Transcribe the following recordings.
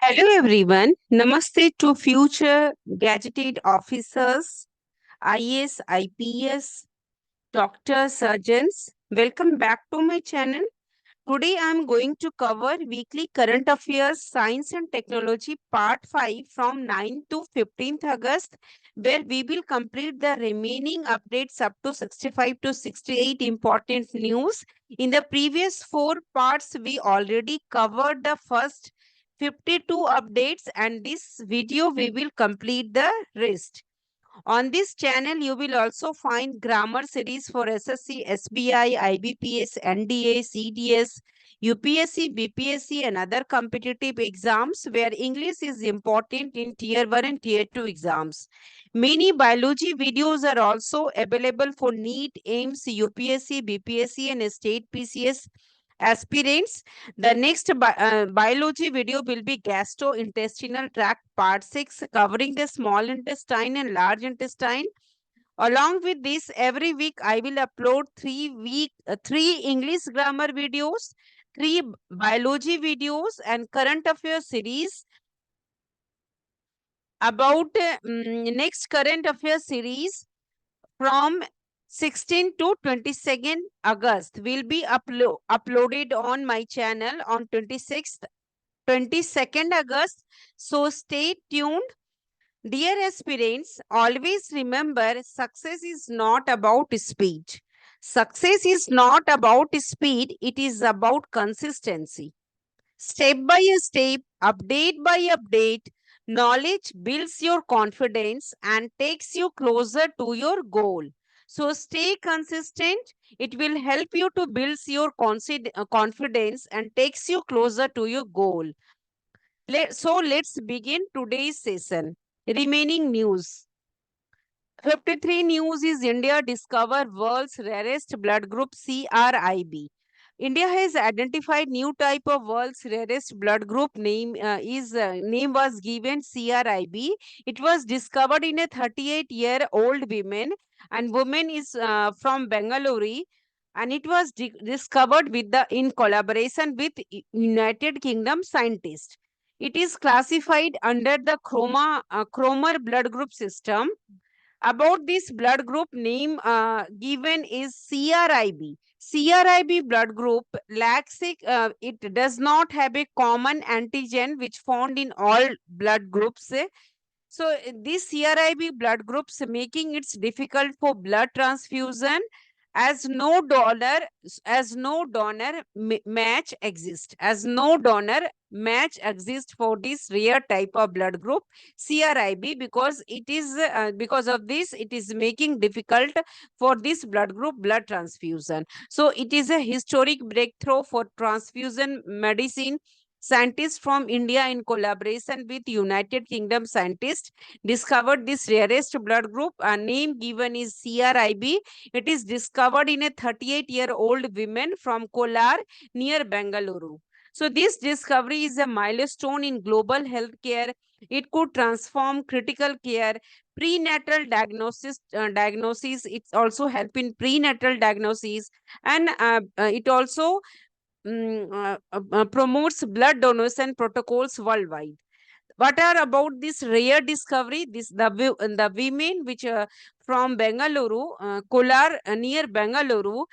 Hello everyone. Namaste to future gadgeted officers, IS, IPS, doctors, surgeons. Welcome back to my channel. Today I am going to cover weekly current affairs, science and technology part 5 from 9 to 15th August, where we will complete the remaining updates up to 65 to 68 important news. In the previous four parts, we already covered the first 52 updates, and this video we will complete the rest. On this channel, you will also find grammar series for SSC, SBI, IBPS, NDA, CDS, UPSC, BPSC, and other competitive exams where English is important in Tier 1 and Tier 2 exams. Many biology videos are also available for NEET, AIMS, UPSC, BPSC, and state PCS aspirants. The next biology video will be gastrointestinal tract part 6, covering the small intestine and large intestine. Along with this, every week I will upload three English grammar videos, three biology videos, and current affairs series. About next current affairs series from 16 to 22nd August will be uploaded on my channel on 22nd August. So stay tuned. Dear aspirants, always remember success is not about speed. Success is not about speed, it is about consistency. Step by step, update by update, knowledge builds your confidence and takes you closer to your goal. So stay consistent. It will help you to build your confidence and takes you closer to your goal. So let's begin today's session. Remaining news. 53 news is India discover world's rarest blood group CRIB. India has identified new type of world's rarest blood group. Name was given CRIB. It was discovered in a 38-year-old woman, and woman is from Bengaluru, and it was discovered in collaboration with United Kingdom scientists. It is classified under the Cromer blood group system. About this blood group, name given is CRIB. CRIB blood group it does not have a common antigen which found in all blood groups. So this CRIB blood groups making it difficult for blood transfusion, as no donor match exists for this rare type of blood group CRIB, because of this it is making difficult for this blood group blood transfusion. So it is a historic breakthrough for transfusion medicine. Scientists from India, in collaboration with United Kingdom scientists, discovered this rarest blood group. A name given is CRIB. It is discovered in a 38-year-old woman from Kolar near Bengaluru. So this discovery is a milestone in global healthcare. It could transform critical care, prenatal diagnosis. It also help in prenatal diagnosis, and it also promotes blood donation protocols worldwide. What are about this rare discovery? The women which from Bengaluru, Kolar near Bengaluru,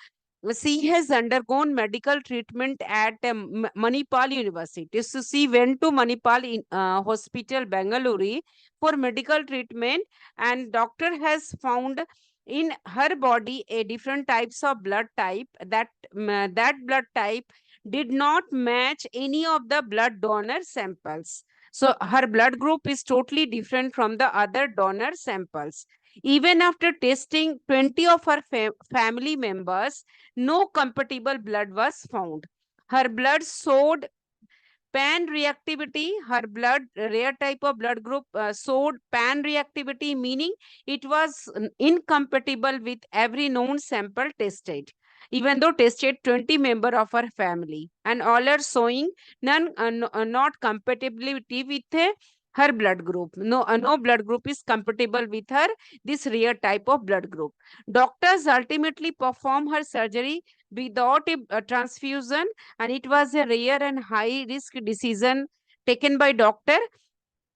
she has undergone medical treatment at Manipal University. So she went to Manipal Hospital, Bengaluru, for medical treatment, and doctor has found in her body a different types of blood type. That blood type did not match any of the blood donor samples. So her blood group is totally different from the other donor samples. Even after testing 20 of her family members, no compatible blood was found. Her blood showed pan reactivity. Her blood rare type of blood group showed pan reactivity, meaning it was incompatible with every known sample tested, even though tested 20 member of her family, and all are showing not compatibility with her blood group. No blood group is compatible with her this rare type of blood group. Doctors ultimately perform her surgery without a transfusion, and it was a rare and high risk decision taken by doctor.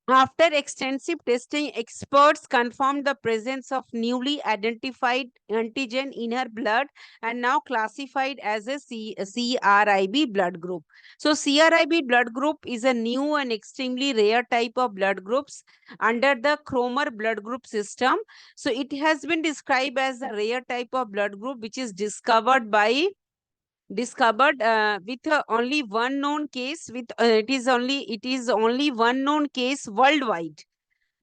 After extensive testing, experts confirmed the presence of newly identified antigen in her blood and now classified as a CRIB blood group. So, CRIB blood group is a new and extremely rare type of blood groups under the Cromer blood group system. So, it has been described as a rare type of blood group which is discovered with only one known case with it is only one known case worldwide.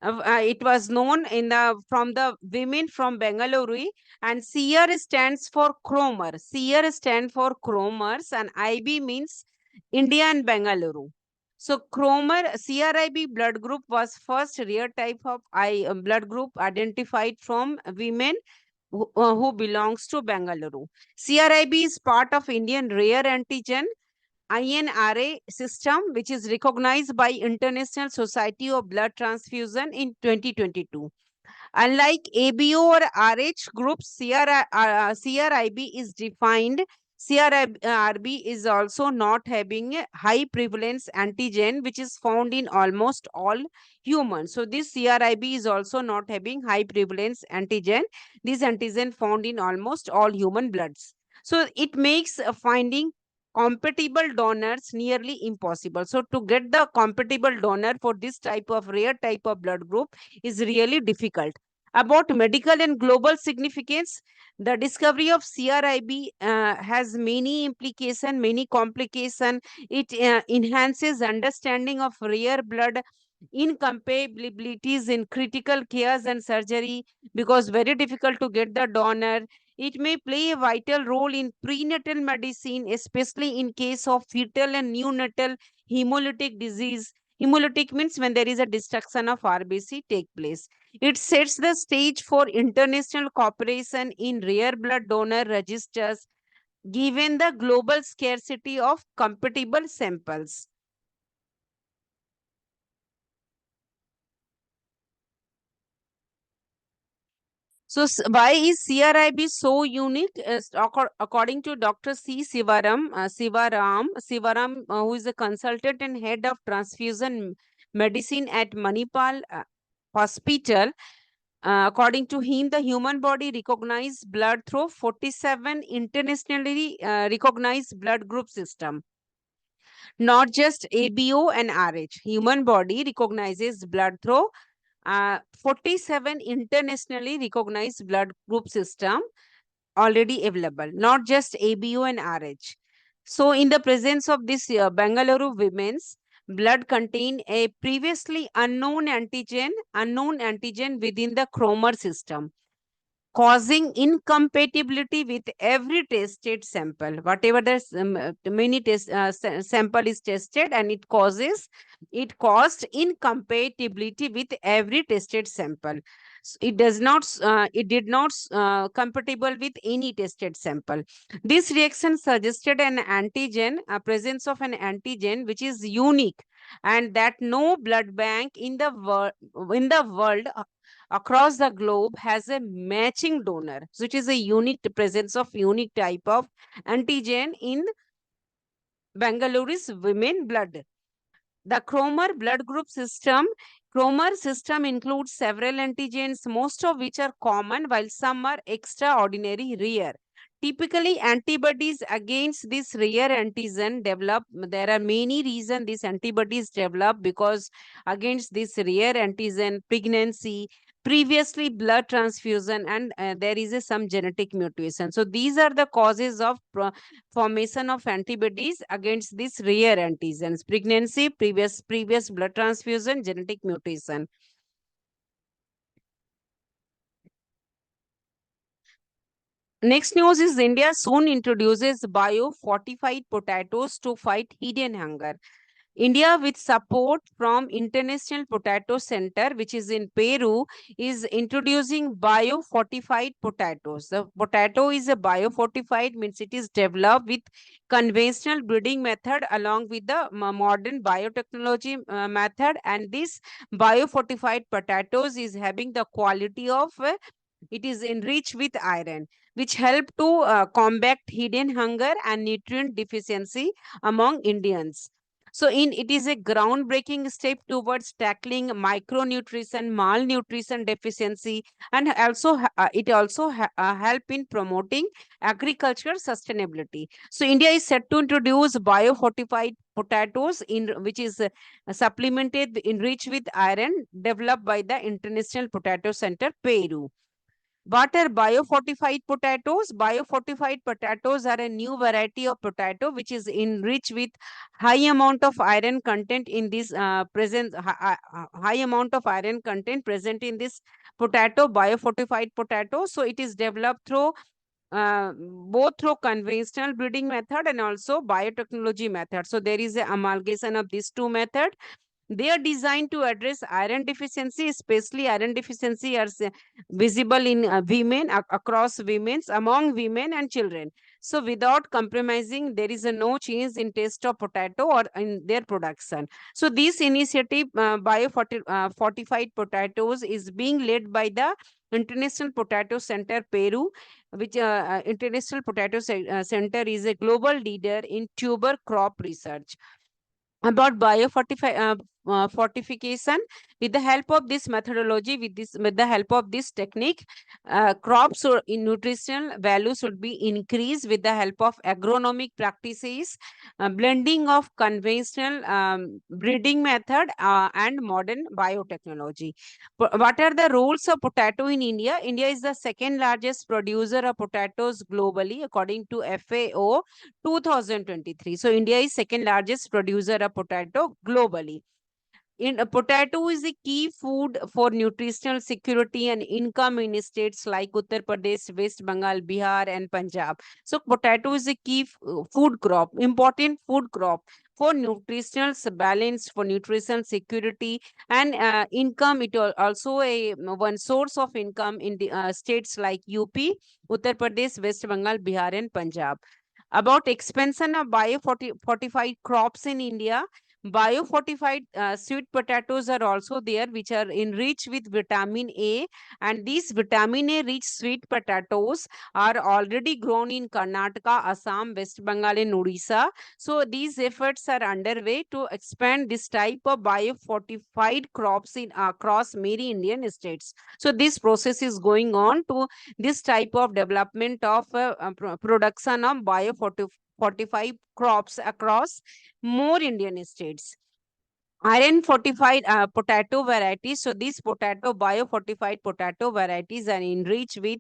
It was known in the from the women from Bengaluru, and CR stands for Cromer. CR stand for Cromers, and IB means India and Bengaluru. So Cromer CRIB blood group was first rare type of blood group identified from women who belongs to Bengaluru. CRIB is part of Indian rare antigen INRA system, which is recognized by International Society of Blood Transfusion in 2022. Unlike ABO or RH groups, CRIB is defined. CRIB is also not having a high prevalence antigen, which is found in almost all humans. So, this CRIB is also not having high prevalence antigen. This antigen found in almost all human bloods. So, it makes finding compatible donors nearly impossible. So, to get the compatible donor for this type of rare type of blood group is really difficult. About medical and global significance, the discovery of CRIB has many implications, many complications. It enhances understanding of rare blood incompatibilities in critical cares and surgery because very difficult to get the donor. It may play a vital role in prenatal medicine, especially in case of fetal and neonatal hemolytic disease. Hemolytic means when there is a destruction of RBC take place. It sets the stage for international cooperation in rare blood donor registers given the global scarcity of compatible samples. So, why is CRIB so unique? According to Dr. Sivaram, who is a consultant and head of transfusion medicine at Manipal Hospital, according to him, the human body recognized blood through 47 internationally recognized blood group system, not just ABO and RH. Human body recognizes blood through 47 internationally recognized blood group system already available, not just ABO and RH. So, in the presence of this Bengaluru women's blood contain a previously unknown antigen within the Cromer system, causing incompatibility with every tested sample. Whatever the many test sample is tested, and it caused incompatibility with every tested sample. It did not compatible with any tested sample. This reaction suggested a presence of an antigen which is unique, and that no blood bank in the world across the globe has a matching donor. So it is a unique presence of unique type of antigen in Bengaluru's women blood. The Cromer system includes several antigens, most of which are common, while some are extraordinary rare. Typically, antibodies against this rare antigen develop. There are many reasons these antibodies develop because against this rare antigen, pregnancy, previously blood transfusion, and there is some genetic mutation. So these are the causes of formation of antibodies against these rare antigens: pregnancy, previous blood transfusion, genetic mutation. Next news is India soon introduces bio-fortified potatoes to fight hidden hunger. India, with support from International Potato Center, which is in Peru, is introducing bio-fortified potatoes. The potato is a bio-fortified, means it is developed with conventional breeding method along with the modern biotechnology method. And this bio-fortified potatoes is having the quality of it is enriched with iron, which help to combat hidden hunger and nutrient deficiency among Indians. So it is a groundbreaking step towards tackling micronutrition, malnutrition deficiency, and also it also help in promoting agricultural sustainability. So India is set to introduce biofortified potatoes in which is supplemented enriched with iron, developed by the International Potato Center, Peru. What are biofortified potatoes? Biofortified potatoes are a new variety of potato which is enriched with high amount of iron content in this high amount of iron content present in this potato, biofortified potato. So it is developed through both through conventional breeding method and also biotechnology method. So there is a amalgamation of these two methods. They are designed to address iron deficiency, especially iron deficiency are visible in women, across women's, among women and children. So without compromising, there is a no change in taste of potato or in their production. So this initiative, fortified potatoes, is being led by the International Potato Center, Peru, which International Potato Center is a global leader in tuber crop research. About fortification, with the help of this methodology, with the help of this technique, crops or in nutritional value should be increased with the help of agronomic practices, blending of conventional breeding method and modern biotechnology. What are the roles of potato in India? India is the second largest producer of potatoes globally according to FAO 2023. So India is second largest producer of potato globally. Potato is a key food for nutritional security and income in states like Uttar Pradesh, West Bengal, Bihar, and Punjab. So potato is a key food crop, important food crop for nutritional balance, for nutritional security and income. It also a one source of income in the states like UP, Uttar Pradesh, West Bengal, Bihar, and Punjab. About expansion of biofortified crops in India, biofortified sweet potatoes are also there, which are enriched with vitamin A, and these vitamin A rich sweet potatoes are already grown in Karnataka, Assam, West Bengal, and Odisha. So these efforts are underway to expand this type of biofortified crops in across many Indian states. So this process is going on to this type of development of production of biofortified crops across more Indian states. Iron fortified potato varieties. So these potato biofortified potato varieties are enriched with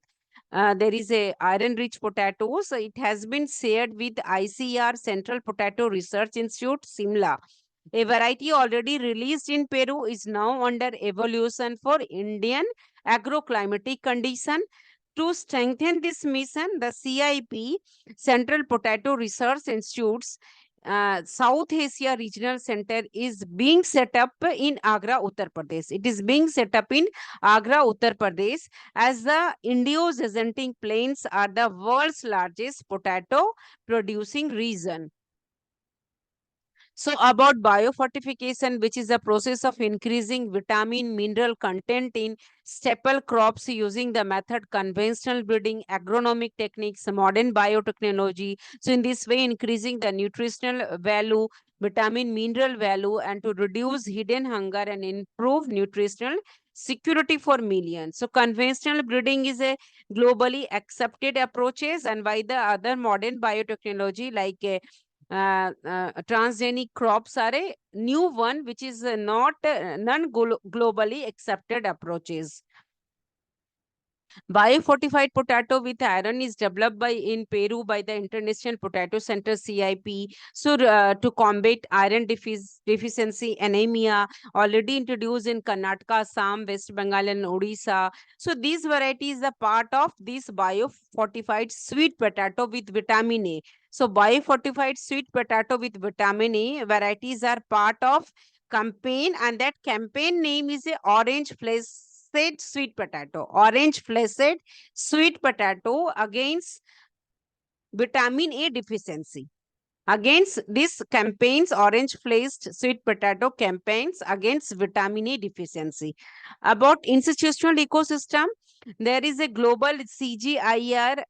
there is a iron rich potato. So it has been shared with ICR Central Potato Research Institute, Simla. A variety already released in Peru is now under evolution for Indian agroclimatic condition. To strengthen this mission, the CIP, Central Potato Research Institutes, South Asia Regional Center, is being set up in Agra, Uttar Pradesh. It is being set up in Agra, Uttar Pradesh, as the Indo-Gangetic Plains are the world's largest potato producing region. So about biofortification, which is a process of increasing vitamin mineral content in staple crops using the method conventional breeding, agronomic techniques, modern biotechnology. So in this way, increasing the nutritional value, vitamin mineral value, and to reduce hidden hunger and improve nutritional security for millions. So conventional breeding is a globally accepted approaches, and by the other modern biotechnology like transgenic crops are a new one which is not non-globally accepted approaches. Biofortified potato with iron is developed by in Peru by the International Potato Center, CIP. So to combat iron deficiency, anemia, already introduced in Karnataka, Assam, West Bengal, and Odisha. So these varieties are part of this biofortified sweet potato with vitamin A. So biofortified sweet potato with vitamin A varieties are part of campaign, and that campaign name is a orange fleshed sweet potato. Orange fleshed sweet potato against vitamin A deficiency. Against this campaigns, orange fleshed sweet potato campaigns against vitamin A deficiency. About institutional ecosystem, there is a global CGIAR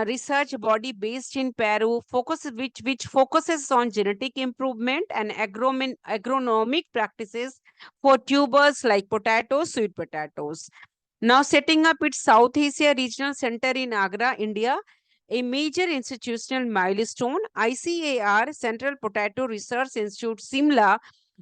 research body based in Peru, which focuses on genetic improvement and agronomic practices for tubers like potatoes, sweet potatoes. Now setting up its South Asia Regional Center in Agra, India, a major institutional milestone. ICAR, Central Potato Research Institute, Simla,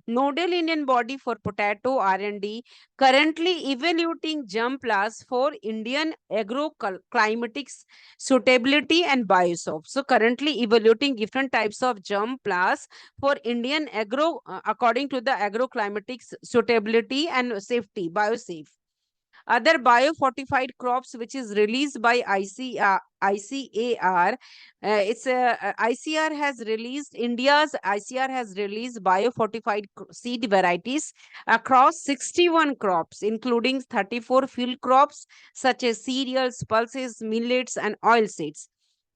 nodal Indian body for potato R&D, currently evaluating germplasm for Indian agroclimatics suitability and biosop. So currently evaluating different types of germplasm for Indian according to the agroclimatics suitability and safety, biosafe. Other biofortified crops which is released by ICAR, ICR has released, India's ICR has released biofortified seed varieties across 61 crops, including 34 field crops such as cereals, pulses, millets, and oilseeds.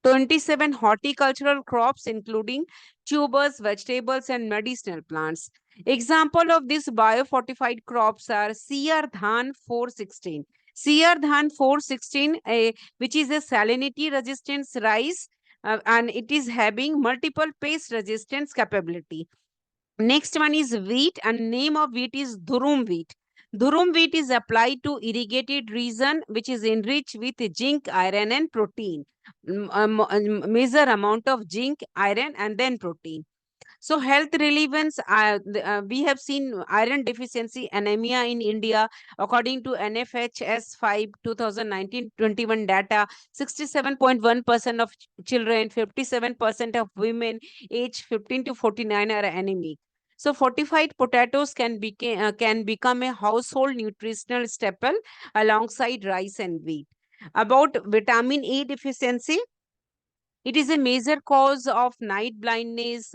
27 horticultural crops, including tubers, vegetables, and medicinal plants. Example of these biofortified crops are CR Dhan 416. CR Dhan 416, which is a salinity resistance rice, and it is having multiple pest resistance capability. Next one is wheat, and name of wheat is Durum wheat. Durum wheat is applied to irrigated region which is enriched with zinc, iron, and protein. Measure amount of zinc, iron, and then protein. So health relevance, we have seen iron deficiency anemia in India. According to NFHS 5 2019-21 data, 67.1% of children, 57% of women aged 15 to 49 are anemic. So fortified potatoes can become a household nutritional staple alongside rice and wheat. About vitamin A deficiency, it is a major cause of night blindness,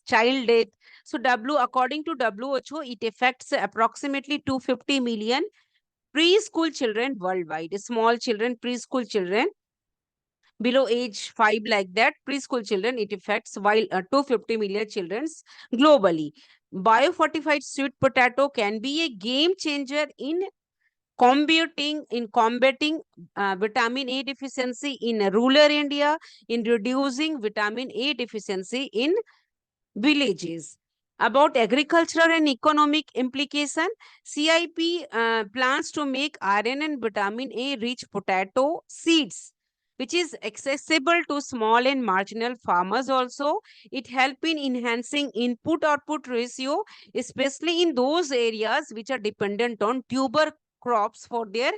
child death. So, according to WHO, it affects approximately 250 million preschool children worldwide. Small children, preschool children below age 5, like that, preschool children, it affects, while 250 million children globally. Biofortified sweet potato can be a game changer in combating vitamin A deficiency in rural India, in reducing vitamin A deficiency in villages. About agricultural and economic implication, CIP plans to make iron and vitamin A rich potato seeds, which is accessible to small and marginal farmers also. It help in enhancing input-output ratio, especially in those areas which are dependent on tuber crops for their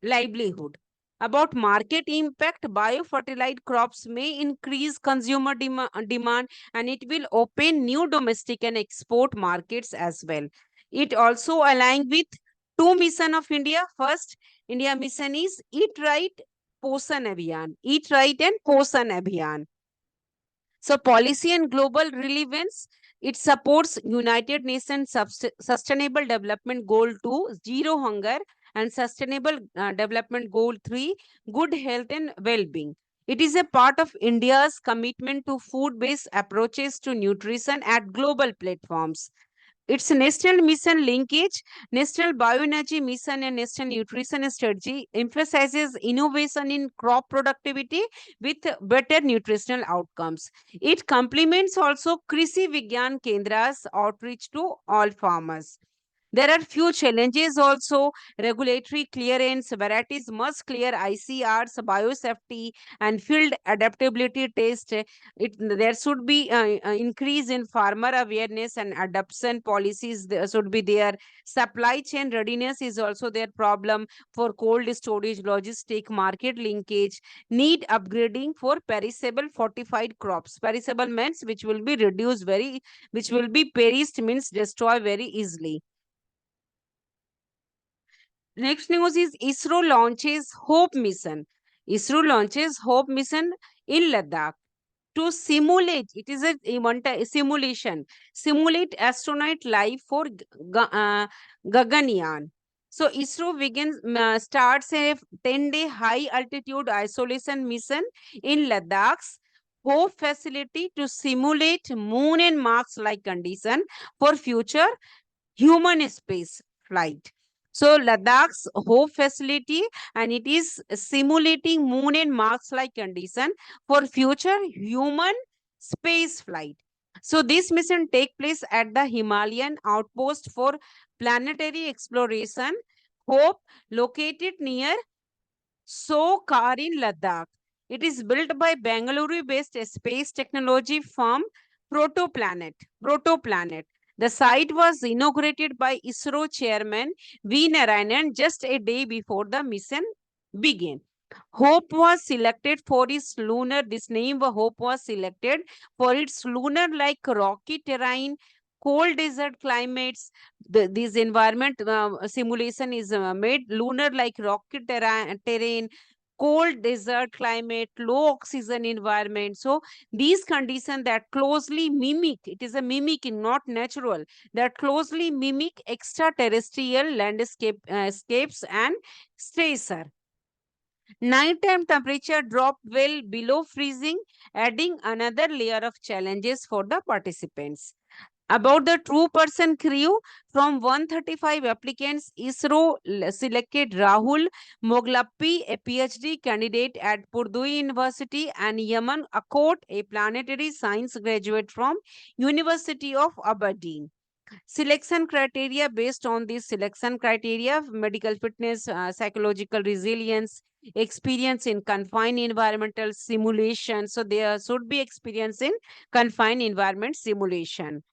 livelihood. About market impact, biofertilized crops may increase consumer demand, and it will open new domestic and export markets as well. It also aligns with two mission of India. First, India mission is Eat Right, Posan Abhiyan. Eat Right and Posan Abhiyan. So policy and global relevance, it supports United Nations Sustainable Development Goal 2, Zero Hunger, and Sustainable Development Goal 3, Good Health and Well-being. It is a part of India's commitment to food-based approaches to nutrition at global platforms. Its national mission linkage, National Bioenergy Mission and National Nutrition Strategy emphasizes innovation in crop productivity with better nutritional outcomes. It complements also Krishi Vigyan Kendra's outreach to all farmers. There are few challenges also. Regulatory clearance, varieties must clear ICRs, biosafety, and field adaptability test. There should be increase in farmer awareness and adoption policies. There should be there. Supply chain readiness is also their problem for cold storage, logistic, market linkage. Need upgrading for perishable fortified crops. Perishable means which will be perished means destroy very easily. Next news is ISRO launches Hope Mission. ISRO launches Hope Mission in Ladakh to simulate. It is a simulation. Simulate astronaut life for Gaganyaan. So ISRO starts a 10-day high altitude isolation mission in Ladakh's Hope facility to simulate Moon and Mars like condition for future human space flight. So Ladakh's HOPE facility, and it is simulating moon and Mars-like condition for future human space flight. So this mission take place at the Himalayan outpost for planetary exploration, HOPE, located near Sokar in Ladakh. It is built by Bangalore-based space technology firm Protoplanet. Protoplanet. The site was inaugurated by ISRO chairman V. Narayanan just a day before the mission began. Hope was selected for its lunar. This name of Hope was selected for its lunar-like rocky terrain, cold desert climates. This environment simulation is made lunar-like rocky terrain, cold desert climate, low oxygen environment. So these conditions that closely mimic, it is a mimicking, not natural, that closely mimic extraterrestrial landscape scapes and stressor. Nighttime temperature drop well below freezing, adding another layer of challenges for the participants. About the two-person crew, from 135 applicants, ISRO selected Rahul Moglappi, a PhD candidate at Purdue University, and Yaman Akot, a planetary science graduate from University of Aberdeen. Selection criteria: based on these selection criteria, medical fitness, psychological resilience, experience in confined environmental simulation. So there should be experience in confined environment simulation.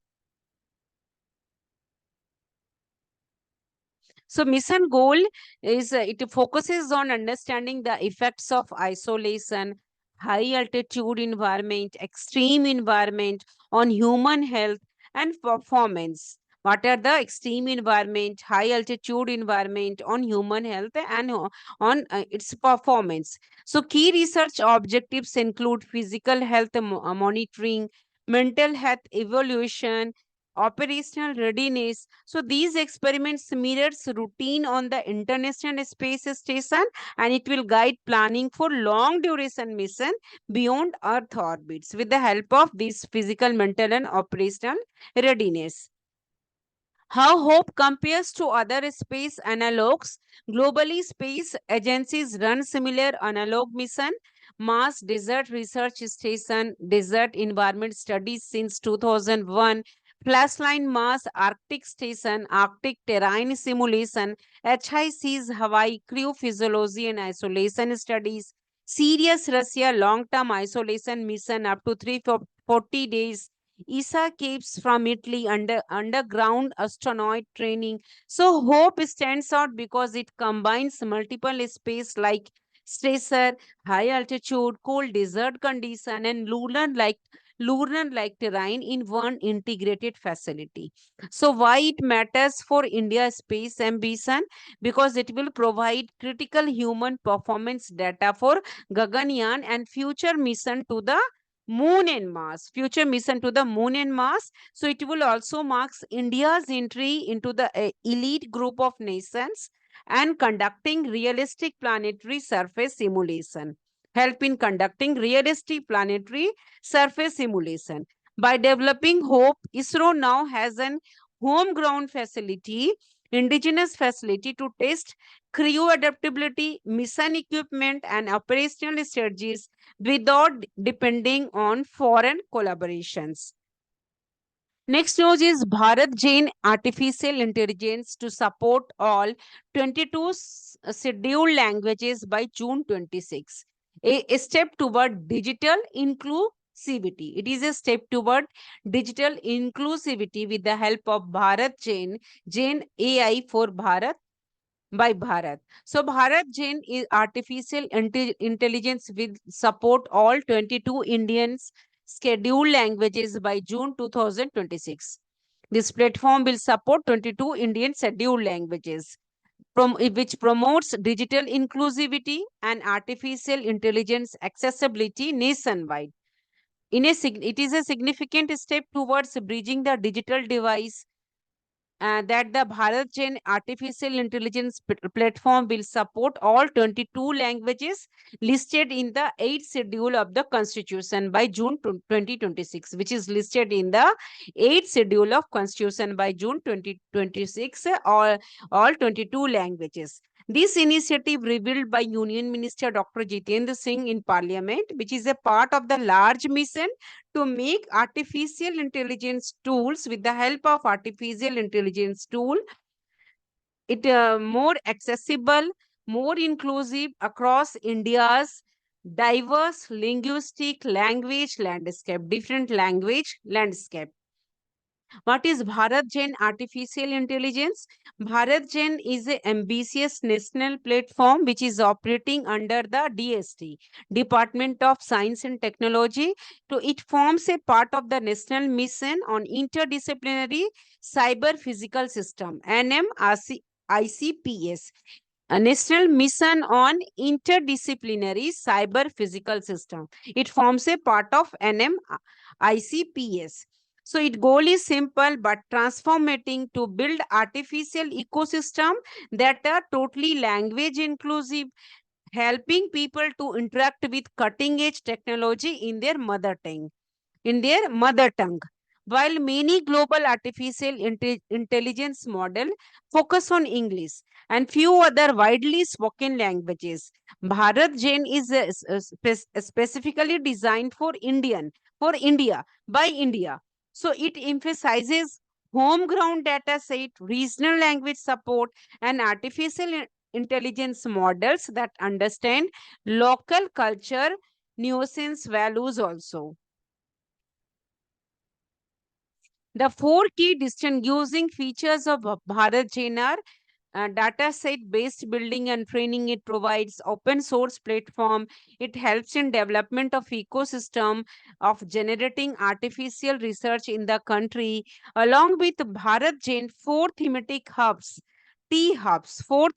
So mission goal is it focuses on understanding the effects of isolation, high altitude environment, extreme environment on human health and performance. What are the extreme environment, high altitude environment on human health and on its performance? So key research objectives include physical health monitoring, mental health evaluation, operational readiness. So these experiments mirrors routine on the International Space Station, and it will guide planning for long duration mission beyond Earth orbits with the help of this physical, mental and operational readiness. How HOPE compares to other space analogs. Globally, space agencies run similar analog mission. Mars Desert Research Station, Desert Environment Studies since 2001. Flashline Mars Arctic Station, Arctic Terrain Simulation. HIC's Hawaii Crew Physiology and Isolation Studies. Sirius Russia Long-Term Isolation Mission up to 340 days. ESA keeps from Italy underground astronaut training. So Hope stands out because it combines multiple space like stressor, high altitude, cold desert condition, and lunar like terrain in one integrated facility. So why it matters for India's space ambition? Because it will provide critical human performance data for Gaganyaan and future mission to the Moon and Mars, future mission to the Moon and Mars. So it will also marks India's entry into the elite group of nations and conducting realistic planetary surface simulation. Help in conducting realistic planetary surface simulation. By developing HOPE, ISRO now has an homegrown facility, indigenous facility to test crew adaptability, mission equipment, and operational strategies without depending on foreign collaborations. Next news is Bharat Jain Artificial Intelligence to support all 22 scheduled languages by June 26. A step toward digital inclusivity. It is a step toward digital inclusivity with the help of Bharat Jain AI for Bharat by Bharat. So Bharat Jain is artificial intelligence will support all 22 Indians scheduled languages by June 2026. This platform will support 22 Indian scheduled languages, which promotes digital inclusivity and artificial intelligence accessibility nationwide. It is a significant step towards bridging the digital device that the Bharat Gen Artificial Intelligence platform will support all 22 languages listed in the 8th schedule of the Constitution by June 2026, which is listed in the 8th schedule of Constitution by June 2026, all 22 languages. This initiative revealed by Union Minister Dr. Jitendra Singh in Parliament, which is a part of the large mission to make artificial intelligence tools with the help of artificial intelligence tool it more accessible, more inclusive across India's diverse linguistic language landscape, different language landscape. What is Bharat Gen Artificial Intelligence? Bharat Gen is an ambitious national platform which is operating under the DST, Department of Science and Technology. So it forms a part of the National Mission on Interdisciplinary Cyber Physical System, NMICPS, a national mission on interdisciplinary cyber physical system. It forms a part of NMICPS. So its goal is simple but transformating to build artificial ecosystem that are totally language inclusive, helping people to interact with cutting edge technology in their mother tongue. While many global artificial intelligence model focus on English and few other widely spoken languages, Bharat Gen is specifically designed for India by India. So it emphasizes homegrown data set, regional language support, and artificial intelligence models that understand local culture, nuisance values also. The four key distinguishing features of Bharat Gen are data set based building and training. It provides open source platform. It helps in development of ecosystem of generating artificial research in the country. Along with Bharat Gen, four thematic hubs, T hubs for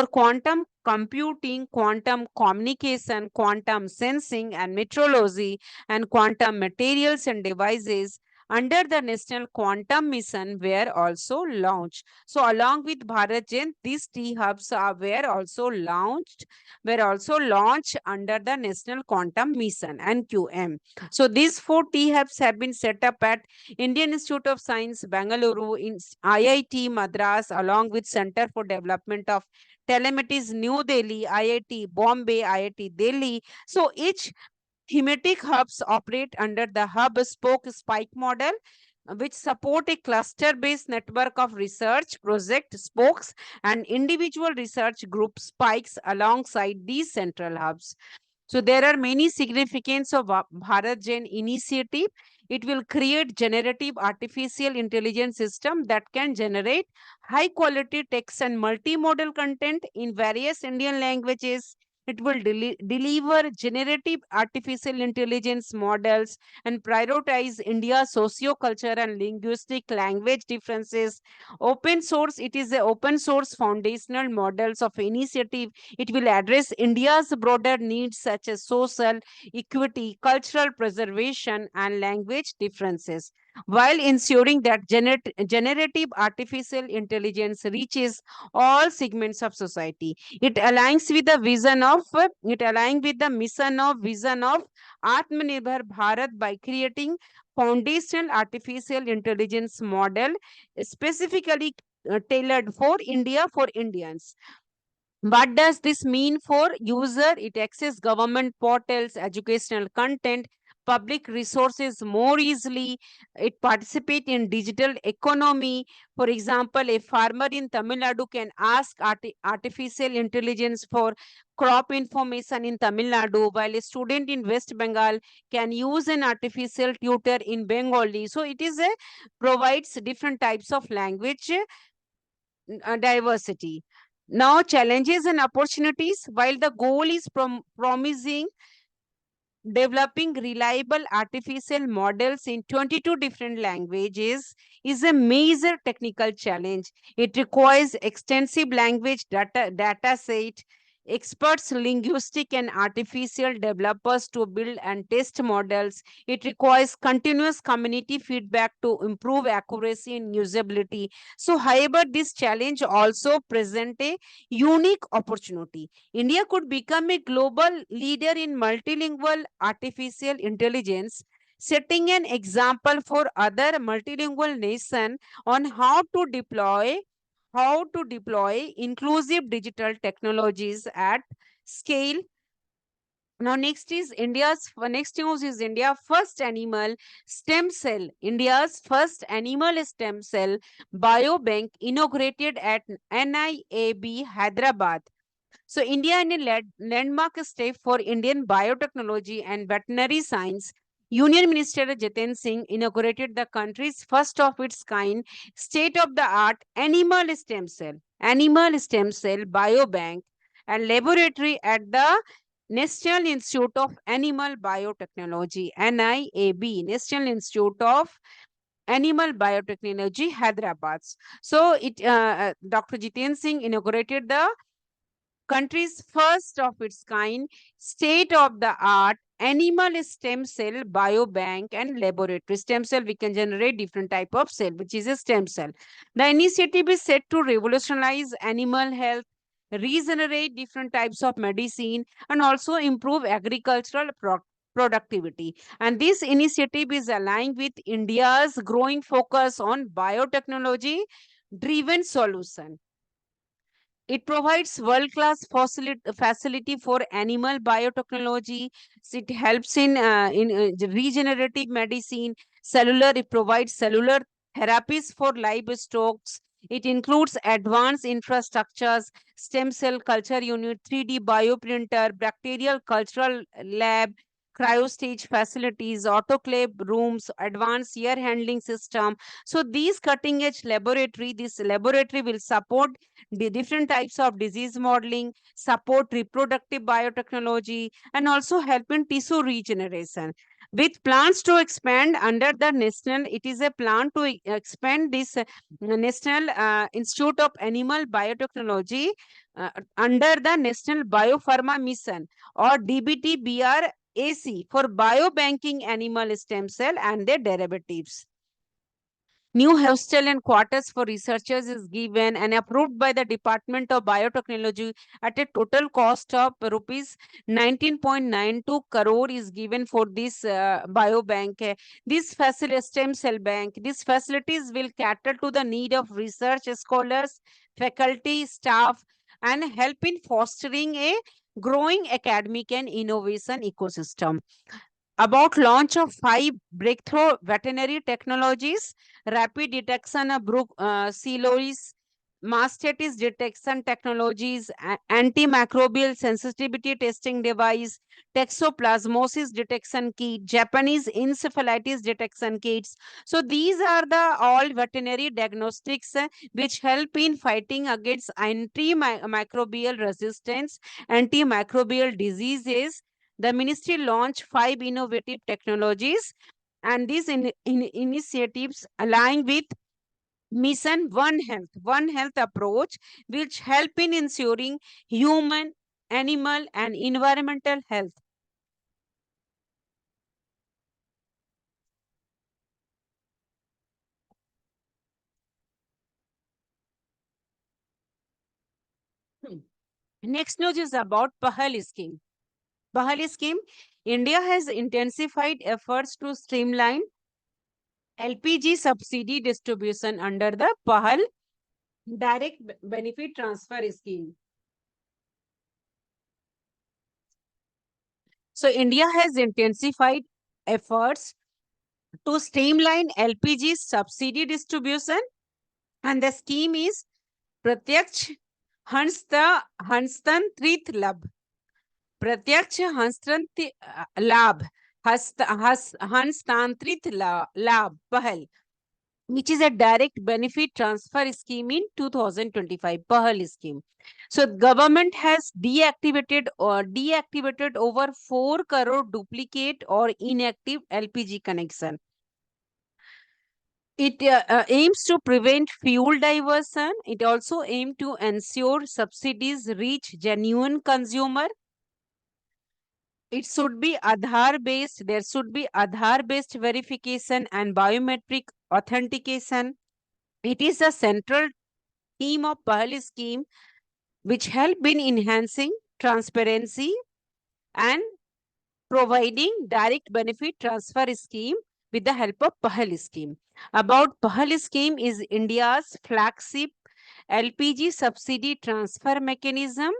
quantum computing, quantum communication, quantum sensing and metrology, and quantum materials and devices under the National Quantum Mission were also launched. So, along with Bharat Gen, these T hubs were also launched under the National Quantum Mission (NQM). So, these four T hubs have been set up at Indian Institute of Science, Bangalore, in IIT Madras, along with Center for Development of Telematics, New Delhi, IIT Bombay, IIT Delhi. So, each thematic hubs operate under the hub spoke spike model, which support a cluster based network of research project spokes and individual research group spikes alongside these central hubs. So there are many significance of Bharat Gen initiative. It will create generative artificial intelligence system that can generate high quality text and multimodal content in various Indian languages. It will deliver generative artificial intelligence models and prioritize India's socio-culture and linguistic language differences. Open source, it is a open source foundational models of initiative. It will address India's broader needs such as social equity, cultural preservation, and language differences, while ensuring that generative artificial intelligence reaches all segments of society. It aligns with the vision of Atmanirbhar Bharat by creating foundational artificial intelligence model specifically tailored for India for Indians. What does this mean for user? It access government portals, educational content, public resources more easily. It participate in digital economy. For example, a farmer in Tamil Nadu can ask artificial intelligence for crop information in Tamil Nadu, while a student in West Bengal can use an artificial tutor in Bengali. So it is a provides different types of language diversity. Now, challenges and opportunities. While the goal is promising, developing reliable artificial models in 22 different languages is a major technical challenge. It requires extensive language data set, experts, linguistic and artificial developers to build and test models. It requires continuous community feedback to improve accuracy and usability. So, however, this challenge also present a unique opportunity. India could become a global leader in multilingual artificial intelligence, setting an example for other multilingual nations on how to deploy inclusive digital technologies at scale. Now, next news is India first animal stem cell. India's first animal stem cell biobank inaugurated at NIAB Hyderabad. So, India in a landmark step for Indian biotechnology and veterinary science. Union Minister Jiten Singh inaugurated the country's first of its kind state-of-the-art animal stem cell biobank and laboratory at the National Institute of Animal Biotechnology (NIAB), National Institute of Animal Biotechnology, Hyderabad. So, Dr. Jiten Singh inaugurated the country's first of its kind state of the art animal stem cell biobank and laboratory. Stem cell, we can generate different type of cell, which is a stem cell. The initiative is set to revolutionize animal health, regenerate different types of medicine, and also improve agricultural productivity. And this initiative is aligned with India's growing focus on biotechnology driven solution. It provides world-class facility for animal biotechnology. It helps in regenerative medicine, cellular. It provides cellular therapies for livestock. It includes advanced infrastructures, stem cell culture unit, 3D bioprinter, bacterial cultural lab, cryostage facilities, autoclave rooms, advanced air handling system. So these cutting edge laboratory, this laboratory will support the different types of disease modeling, support reproductive biotechnology, and also help in tissue regeneration. With plans to expand under the national, it is a plan to expand this National Institute of Animal Biotechnology under the National Biopharma Mission or DBT-BRAC for biobanking animal stem cell and their derivatives. New hostel and quarters for researchers is given and approved by the Department of Biotechnology at a total cost of rupees 19.92 crore is given for this biobank. This facility, stem cell bank, these facilities will cater to the need of research scholars, faculty, staff, and help in fostering a growing academic and innovation ecosystem. About launch of 5 breakthrough veterinary technologies, rapid detection of Brucellosis, mastitis detection technologies, antimicrobial sensitivity testing device, toxoplasmosis detection kit, Japanese encephalitis detection kits. So these are the all veterinary diagnostics which help in fighting against antimicrobial resistance, antimicrobial diseases. The ministry launched 5 innovative technologies, and these initiatives align with Mission One Health approach, which help in ensuring human, animal, and environmental health. Hmm. Next news is about Pahal scheme. Pahal scheme, India has intensified efforts to streamline LPG subsidy distribution under the Pahal direct benefit transfer scheme. So India has intensified efforts to streamline LPG subsidy distribution, and the scheme is Pratyaksh Hanstantrit Labh. Pratyaksh Labh. Hanstantrit Labh Pahal, which is a direct benefit transfer scheme in 2025, Pahal scheme. So government has deactivated over 4 crore duplicate or inactive LPG connection. It aims to prevent fuel diversion. It also aims to ensure subsidies reach genuine consumer. It should be Aadhaar based. There should be Aadhaar based verification and biometric authentication. It is a central theme of Pahal scheme, which help in enhancing transparency and providing direct benefit transfer scheme with the help of Pahal scheme. About Pahal scheme is India's flagship LPG subsidy transfer mechanism.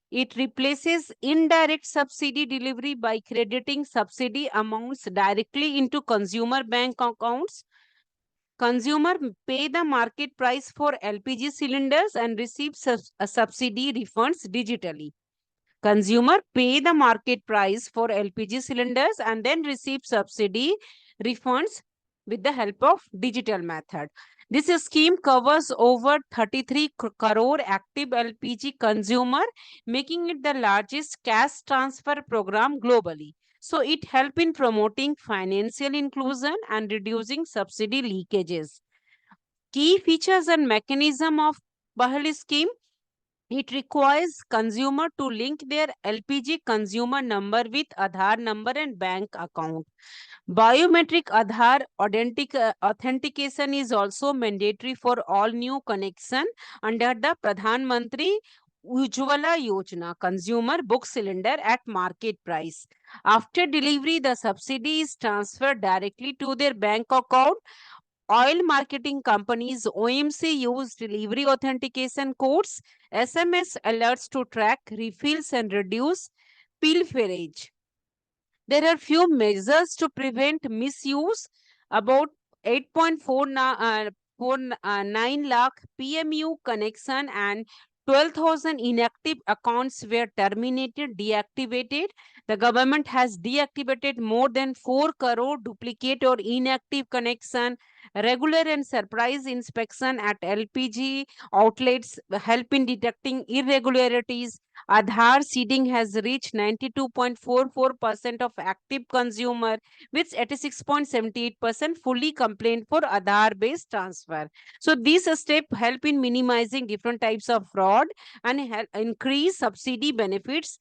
It replaces indirect subsidy delivery by crediting subsidy amounts directly into consumer bank accounts. Consumer pay the market price for LPG cylinders and receive subsidy refunds digitally. Consumer pay the market price for LPG cylinders and then receive subsidy refunds with the help of digital method. This scheme covers over 33 crore active LPG consumer, making it the largest cash transfer program globally. So it helps in promoting financial inclusion and reducing subsidy leakages. Key features and mechanism of Pahal scheme: it requires consumer to link their LPG consumer number with Aadhaar number and bank account. Biometric Aadhaar authentication is also mandatory for all new connection under the Pradhan Mantri Ujjwala Yojana consumer book cylinder at market price. After delivery, the subsidy is transferred directly to their bank account. Oil marketing companies OMC use delivery authentication codes, SMS alerts to track refills and reduce pilferage. There are few measures to prevent misuse. About 8.49 lakh PMU connection and 12,000 inactive accounts were terminated, deactivated. The government has deactivated more than 4 crore duplicate or inactive connection. Regular and surprise inspection at LPG outlets help in detecting irregularities. Aadhaar seeding has reached 92.44% of active consumer, with 86.78% fully complained for Aadhaar-based transfer. So these steps help in minimizing different types of fraud and help increase subsidy benefits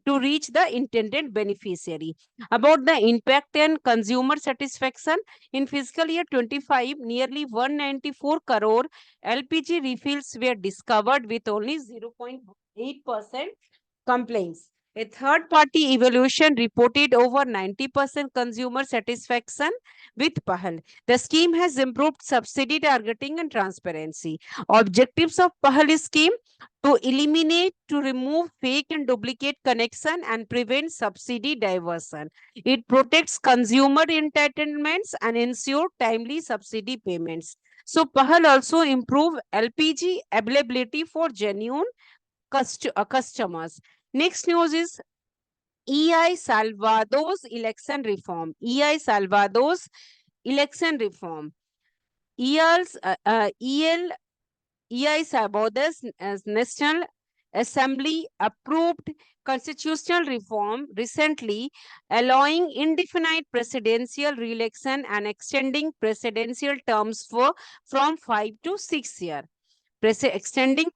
to reach the intended beneficiary. About the impact and consumer satisfaction, in fiscal year 25, nearly 194 crore LPG refills were discovered with only 0.8% complaints. A third party evaluation reported over 90% consumer satisfaction with Pahal. The scheme has improved subsidy targeting and transparency. Objectives of Pahal scheme: to eliminate, to remove fake and duplicate connection and prevent subsidy diversion. It protects consumer entitlements and ensure timely subsidy payments. So Pahal also improve LPG availability for genuine customers. Next news is EI Salvador's election reform. EI Salvador's election reform. EI Salvador's National Assembly approved constitutional reform recently, allowing indefinite presidential re-election and extending presidential terms from 5 to 6 years. Extending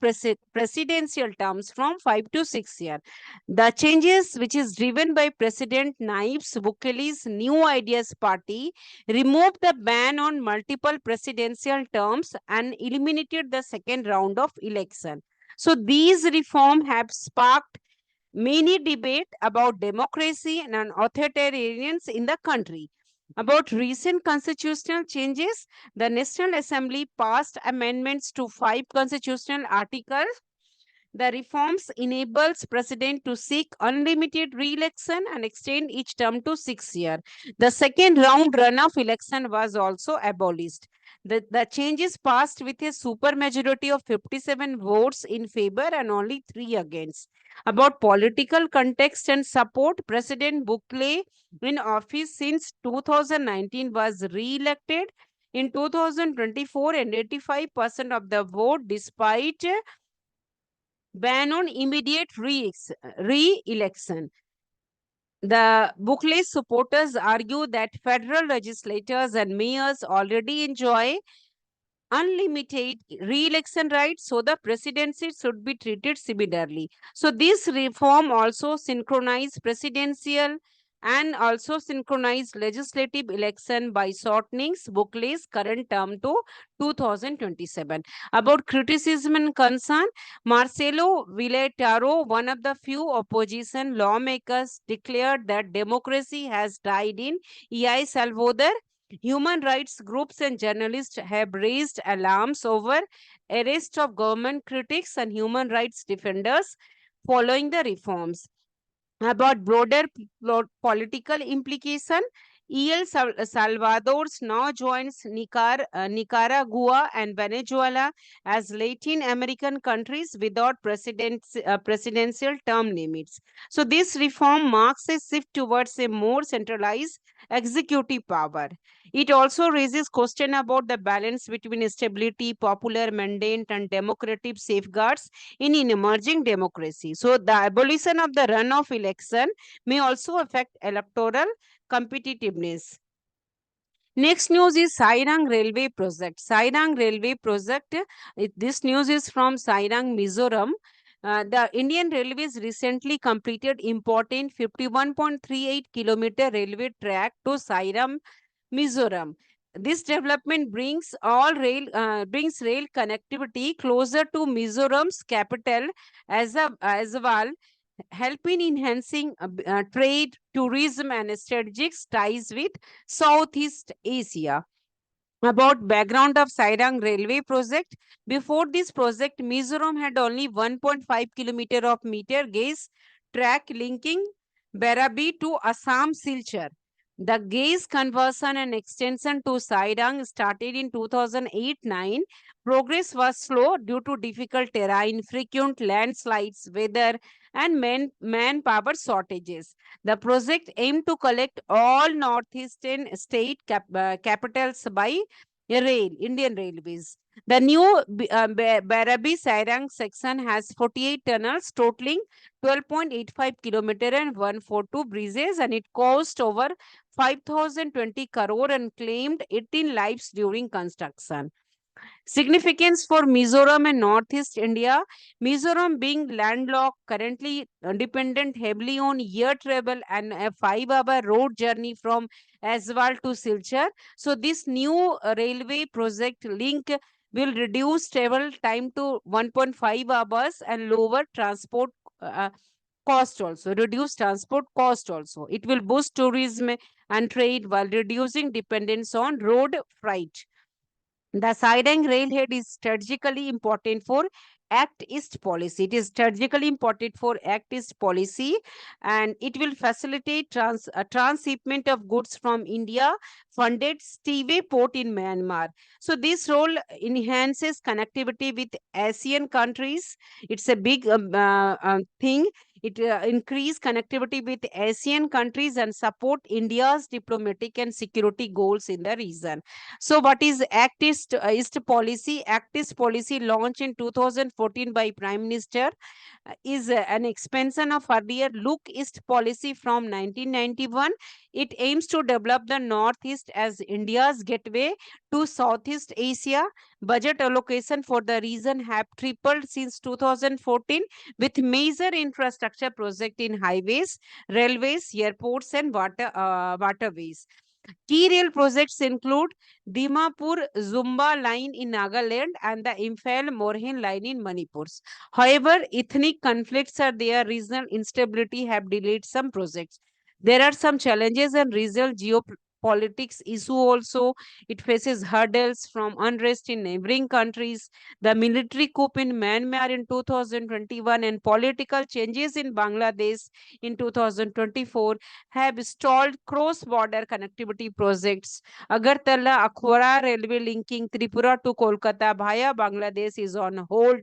presidential terms from 5 to 6 years. The changes, which is driven by President Naib's Bukele's New Ideas Party, removed the ban on multiple presidential terms and eliminated the second round of election. So these reforms have sparked many debate about democracy and authoritarians in the country. About recent constitutional changes, the National Assembly passed amendments to 5 constitutional articles. The reforms enables president to seek unlimited re-election and extend each term to 6 years. The second round runoff election was also abolished. The changes passed with a super majority of 57 votes in favor and only 3 against. About political context and support, President Bukele, in office since 2019, was re-elected in 2024 and 85% of the vote, despite ban on immediate re-election. The Bukle supporters argue that federal legislators and mayors already enjoy unlimited re-election rights, so the presidency should be treated similarly. So this reform also synchronize presidential and also synchronize legislative election by shortening Bukle's current term to 2027. About criticism and concern, Marcelo Villataro, one of the few opposition lawmakers, declared that democracy has died in El Salvador. Human rights groups and journalists have raised alarms over arrest of government critics and human rights defenders following the reforms. About broader political implication, Salvador now joins Nicaragua and Venezuela as Latin American countries without presidential term limits. So this reform marks a shift towards a more centralized executive power. It also raises question about the balance between stability, popular mandate, and democratic safeguards in an emerging democracy. So the abolition of the runoff election may also affect electoral competitiveness. Next news is Sairang Railway Project. Sairang Railway Project, this news is from Sairang, Mizoram. The Indian Railways recently completed important 51.38-kilometer railway track to Sairam, Mizoram. This development brings rail connectivity closer to Mizoram's capital as well, helping enhancing trade, tourism, and strategic ties with Southeast Asia. About background of Sairang railway project, before this project, Mizoram had only 1.5 kilometer of meter gauge track linking Barabi to Assam Silchar. The gauge conversion and extension to Sairang started in 2008-9. Progress was slow due to difficult terrain, frequent landslides, weather, and manpower shortages. The project aimed to collect all northeastern state capitals by rail, Indian Railways. The new Barabi Sairang section has 48 tunnels totaling 12.85 kilometer and 142 bridges, and it cost over 5,020 crore and claimed 18 lives during construction. Significance for Mizoram and Northeast India. Mizoram being landlocked, currently dependent heavily on air travel and a 5-hour road journey from Aswal to Silchar. So this new railway project link will reduce travel time to 1.5 hours and lower transport cost also, reduce transport cost also. It will boost tourism and trade while reducing dependence on road freight. The Sairang railhead is strategically important for Act East policy. It is strategically important for Act East policy, and it will facilitate transshipment of goods from India funded Steve port in Myanmar. So this role enhances connectivity with ASEAN countries. It's a big thing. It increase connectivity with ASEAN countries and support India's diplomatic and security goals in the region. So, what is East policy? Act East policy launched in 2014 by Prime Minister is an expansion of earlier Look East policy from 1991. It aims to develop the Northeast as India's gateway to Southeast Asia. Budget allocation for the region have tripled since 2014, with major infrastructure project in highways, railways, airports, and waterways. Key rail projects include Dimapur Zumba line in Nagaland and the Imphal Morhen line in Manipur. However, ethnic conflicts or their regional instability have delayed some projects. There are some challenges and regional geopolitics issue also. It faces hurdles from unrest in neighboring countries, the military coup in Myanmar in 2021, and political changes in Bangladesh in 2024 have stalled cross-border connectivity projects. Agartala Akhora railway linking Tripura to Kolkata via Bangladesh is on hold.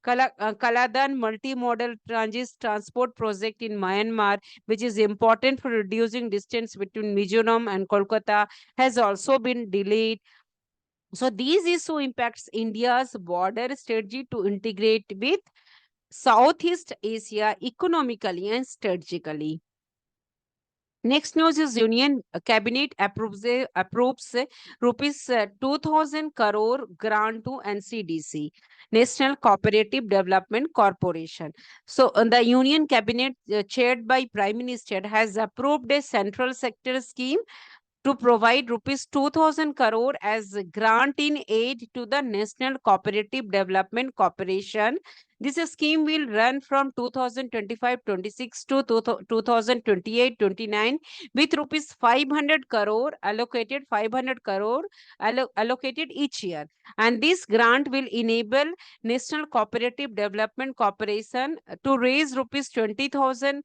Kaladan multimodal transport project in Myanmar, which is important for reducing distance between Mizoram and Kolkata, has also been delayed. So these issue impacts India's border strategy to integrate with Southeast Asia economically and strategically. Next news is Union Cabinet approves rupees 2000 crore grant to NCDC, National Cooperative Development Corporation. So, the Union Cabinet, chaired by Prime Minister, has approved a central sector scheme to provide rupees 2000 crore as a grant in aid to the National Cooperative Development Corporation. This scheme will run from 2025-26 to 2028-29 with rupees 500 crore allocated, allocated each year. And this grant will enable National Cooperative Development Corporation to raise rupees 20,000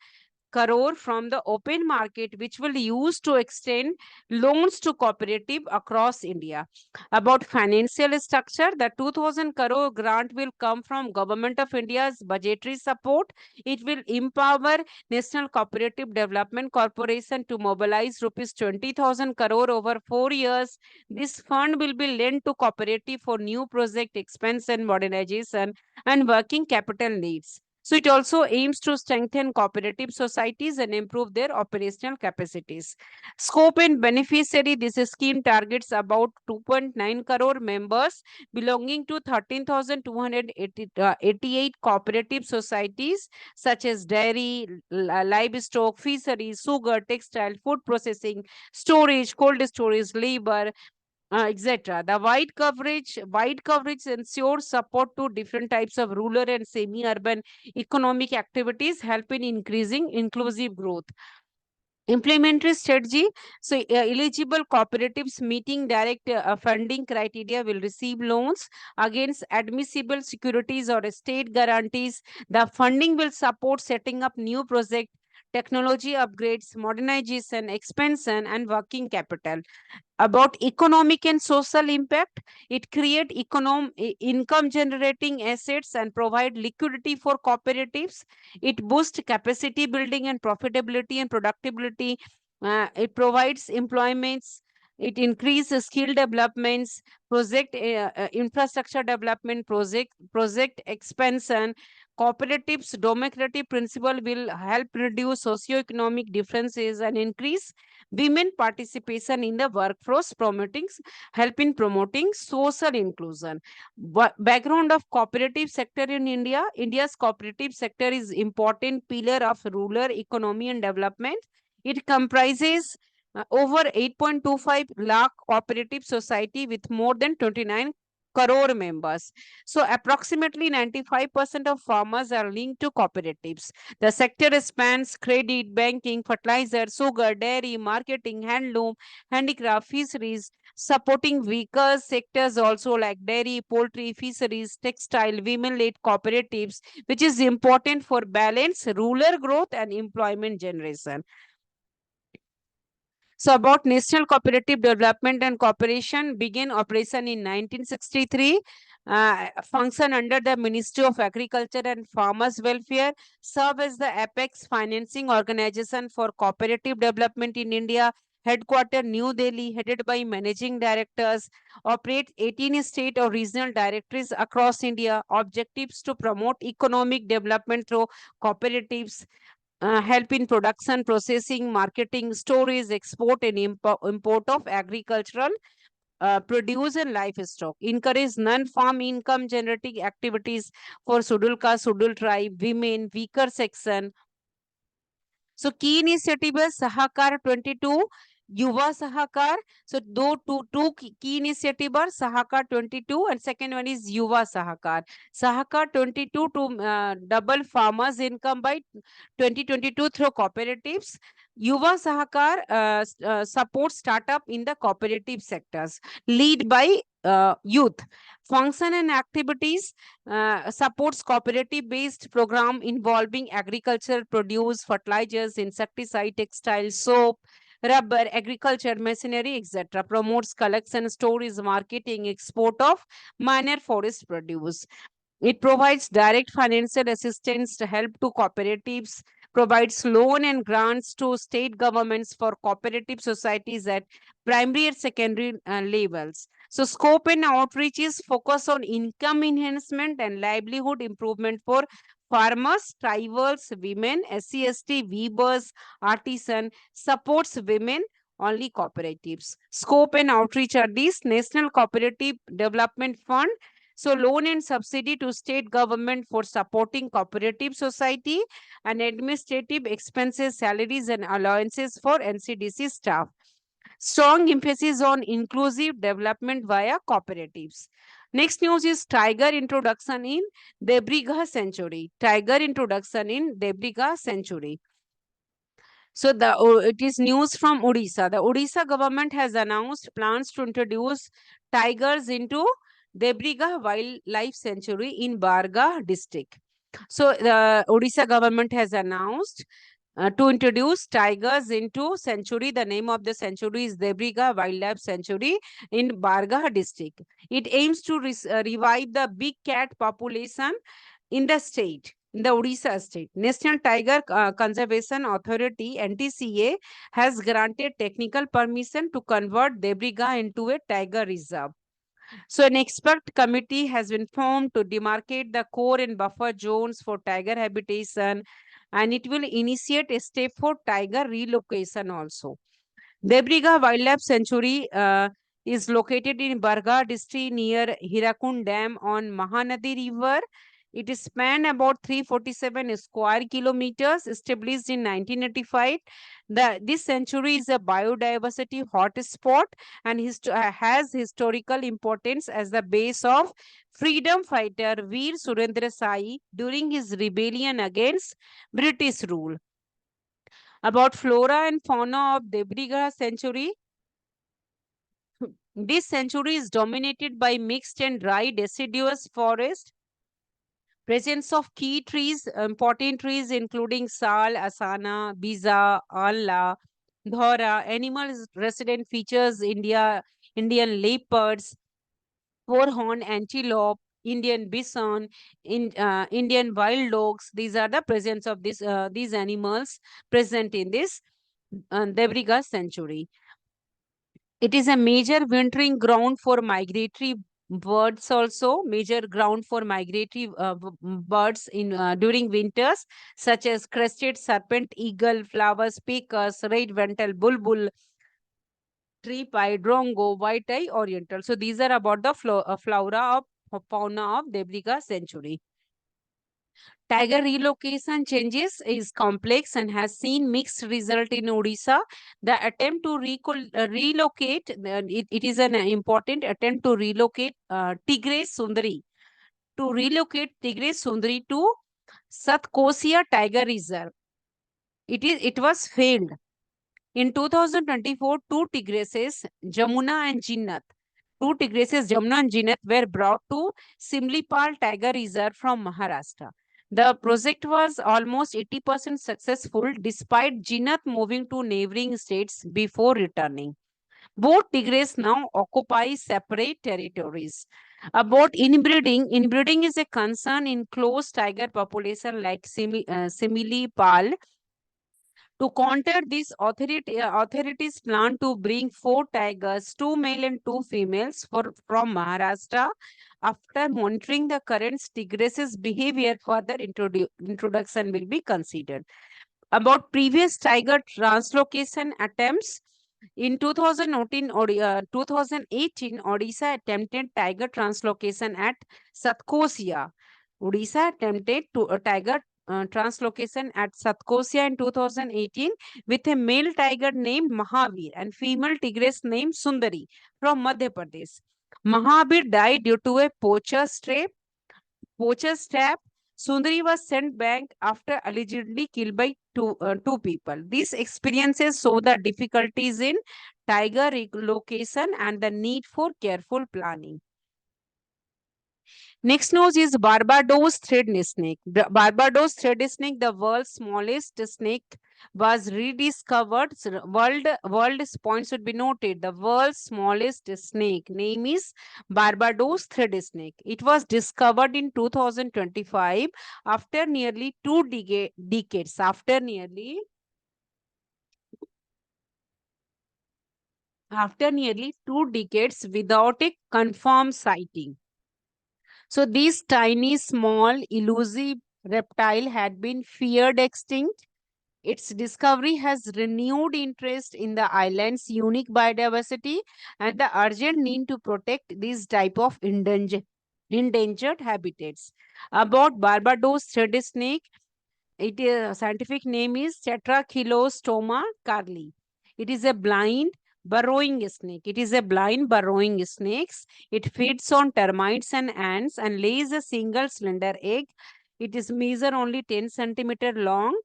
crore from the open market, which will use to extend loans to cooperative across India. About financial structure, the 2000 crore grant will come from Government of India's budgetary support. It will empower National Cooperative Development Corporation to mobilize rupees 20,000 crore over 4 years. This fund will be lent to cooperative for new project expansion, modernization, and working capital needs. So it also aims to strengthen cooperative societies and improve their operational capacities. Scope and beneficiary, this scheme targets about 2.9 crore members belonging to 13,288 cooperative societies such as dairy, livestock, fisheries, sugar, textile, food processing, storage, cold storage, labor, etc. The wide coverage ensures support to different types of rural and semi-urban economic activities, help in increasing inclusive growth. Implementary strategy. So, eligible cooperatives meeting direct funding criteria will receive loans against admissible securities or state guarantees. The funding will support setting up new project, technology upgrades, modernization, expansion, and working capital. About economic and social impact, it create income generating assets and provide liquidity for cooperatives. It boosts capacity building and profitability and productivity. It provides employments. It increases skill developments, project infrastructure development, project expansion. Cooperatives democratic principle will help reduce socioeconomic differences and increase women participation in the workforce, help in promoting social inclusion. Background of cooperative sector in India. India's cooperative sector is important pillar of rural economy and development. It comprises over 8.25 lakh cooperative society with more than 29 crore members. So approximately 95% of farmers are linked to cooperatives. The sector spans credit, banking, fertilizer, sugar, dairy, marketing, handloom, handicraft, fisheries, supporting weaker sectors also like dairy, poultry, fisheries, textile, women-led cooperatives, which is important for balance, rural growth and employment generation. So about National Cooperative Development and Cooperation began operation in 1963, function under the Ministry of Agriculture and Farmers Welfare, serve as the apex financing organization for cooperative development in India, headquarter New Delhi, headed by managing directors, operate 18 state or regional directories across India, objectives to promote economic development through cooperatives, help in production, processing, marketing, storage, export, and import of agricultural produce and livestock. Encourage non-farm income generating activities for scheduled caste, scheduled tribe, women, weaker section. So key initiative is Sahakar 22, Yuva Sahakar. So two key initiative are Sahakar 22 and second one is Yuva Sahakar. Sahakar 22 to double farmers income by 2022 through cooperatives. Yuva Sahakar supports startup in the cooperative sectors, lead by youth. Function and activities supports cooperative-based program involving agriculture, produce, fertilizers, insecticide, textile, soap, rubber, agriculture, machinery, etc. Promotes collection, storage, marketing, export of minor forest produce. It provides direct financial assistance to help to cooperatives, provides loan and grants to state governments for cooperative societies at primary and secondary levels. So scope and outreach is focus on income enhancement and livelihood improvement for farmers, tribals, women, SC/ST, weavers, artisan, supports women only cooperatives. Scope and outreach are these: National Cooperative Development Fund, so loan and subsidy to state government for supporting cooperative society, and administrative expenses, salaries and allowances for NCDC staff. Strong emphasis on inclusive development via cooperatives. Next news is tiger introduction in Debriga Sanctuary. Tiger introduction in Debriga Sanctuary. So it is news from Odisha. The Odisha government has announced plans to introduce tigers into Debriga Wildlife Sanctuary in Barga district. So the Odisha government has announced to introduce tigers into sanctuary. The name of the sanctuary is Debriga Wildlife Sanctuary in Barga district. It aims to revive the big cat population in the state, in the Odisha state. National Tiger Conservation Authority (NTCA) has granted technical permission to convert Debriga into a tiger reserve. So an expert committee has been formed to demarcate the core and buffer zones for tiger habitation, and it will initiate a step for tiger relocation also. Debriga Wildlife Sanctuary is located in Barga district near Hirakund Dam on Mahanadi River. It is spanned about 347 square kilometers, established in 1985. This sanctuary is a biodiversity hotspot and has historical importance as the base of freedom fighter Veer Surendra Sai during his rebellion against British rule. About flora and fauna of Debriga Sanctuary. This sanctuary is dominated by mixed and dry deciduous forest. Presence of key trees, important trees including sal, asana, biza, alla, dhora. Animals resident features Indian leopards, four-horned antelope, Indian bison, Indian wild dogs. These are the presence of these animals present in this Debriga sanctuary. It is a major wintering ground for migratory birds also, major ground for migratory birds in during winters, such as crested serpent, eagle, flowers, pecus, red-vental bulbul, tree-pie, drongo, white-eye oriental. So these are about the flora of fauna of Debriga sanctuary. Tiger relocation changes is complex and has seen mixed result in Odisha. The attempt to relocate, it is an important attempt to relocate Tigres Sundari, to Satkosia Tiger Reserve. It was failed. In 2024, two tigresses, Jamuna and Jinnat, were brought to Simlipal Tiger Reserve from Maharashtra. The project was almost 80% successful despite Jinnat moving to neighboring states before returning. Both tigres now occupy separate territories. About inbreeding is a concern in close tiger population like Similipal. To counter this, authorities plan to bring 4 tigers, 2 male and 2 females, from Maharashtra. After monitoring the current tigresses' behavior, further introduction will be considered. About previous tiger translocation attempts, in 2018, Odisha attempted tiger translocation at Satkosia. Odisha attempted tiger translocation at Satkosia in 2018 with a male tiger named Mahavir and female tigress named Sundari from Madhya Pradesh. Mahavir died due to a poacher's trap. Sundari was sent back after allegedly killed by two people. These experiences show the difficulties in tiger relocation and the need for careful planning. Next news is Barbados thread snake. Barbados thread snake, the world's smallest snake, was rediscovered. World point should be noted. The world's smallest snake name is Barbados thread snake. It was discovered in 2025 after nearly 2 decades. After nearly 2 decades without a confirmed sighting. So these tiny, small, elusive reptile had been feared extinct. Its discovery has renewed interest in the island's unique biodiversity and the urgent need to protect these type of endangered habitats. About Barbados thread snake, scientific name is Tetrachylostoma carli. It is a blind burrowing snake. It is a blind burrowing snake. It feeds on termites and ants and lays a single slender egg. It is measure only 10 centimeter long.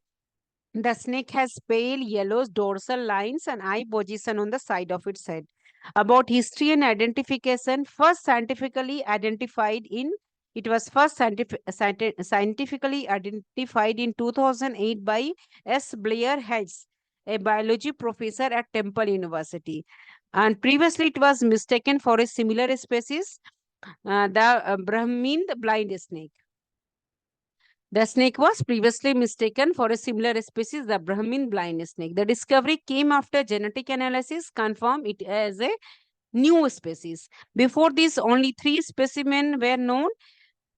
The snake has pale yellow dorsal lines and eye position on the side of its head. About history and identification, first scientifically identified in it was first scientifically identified in 2008 by S. Blair Hedges, a biology professor at Temple University. And previously, it was mistaken for a similar species, the Brahmin blind snake. The snake was previously mistaken for a similar species, the Brahmin blind snake. The discovery came after genetic analysis confirmed it as a new species. Before this, only 3 specimens were known,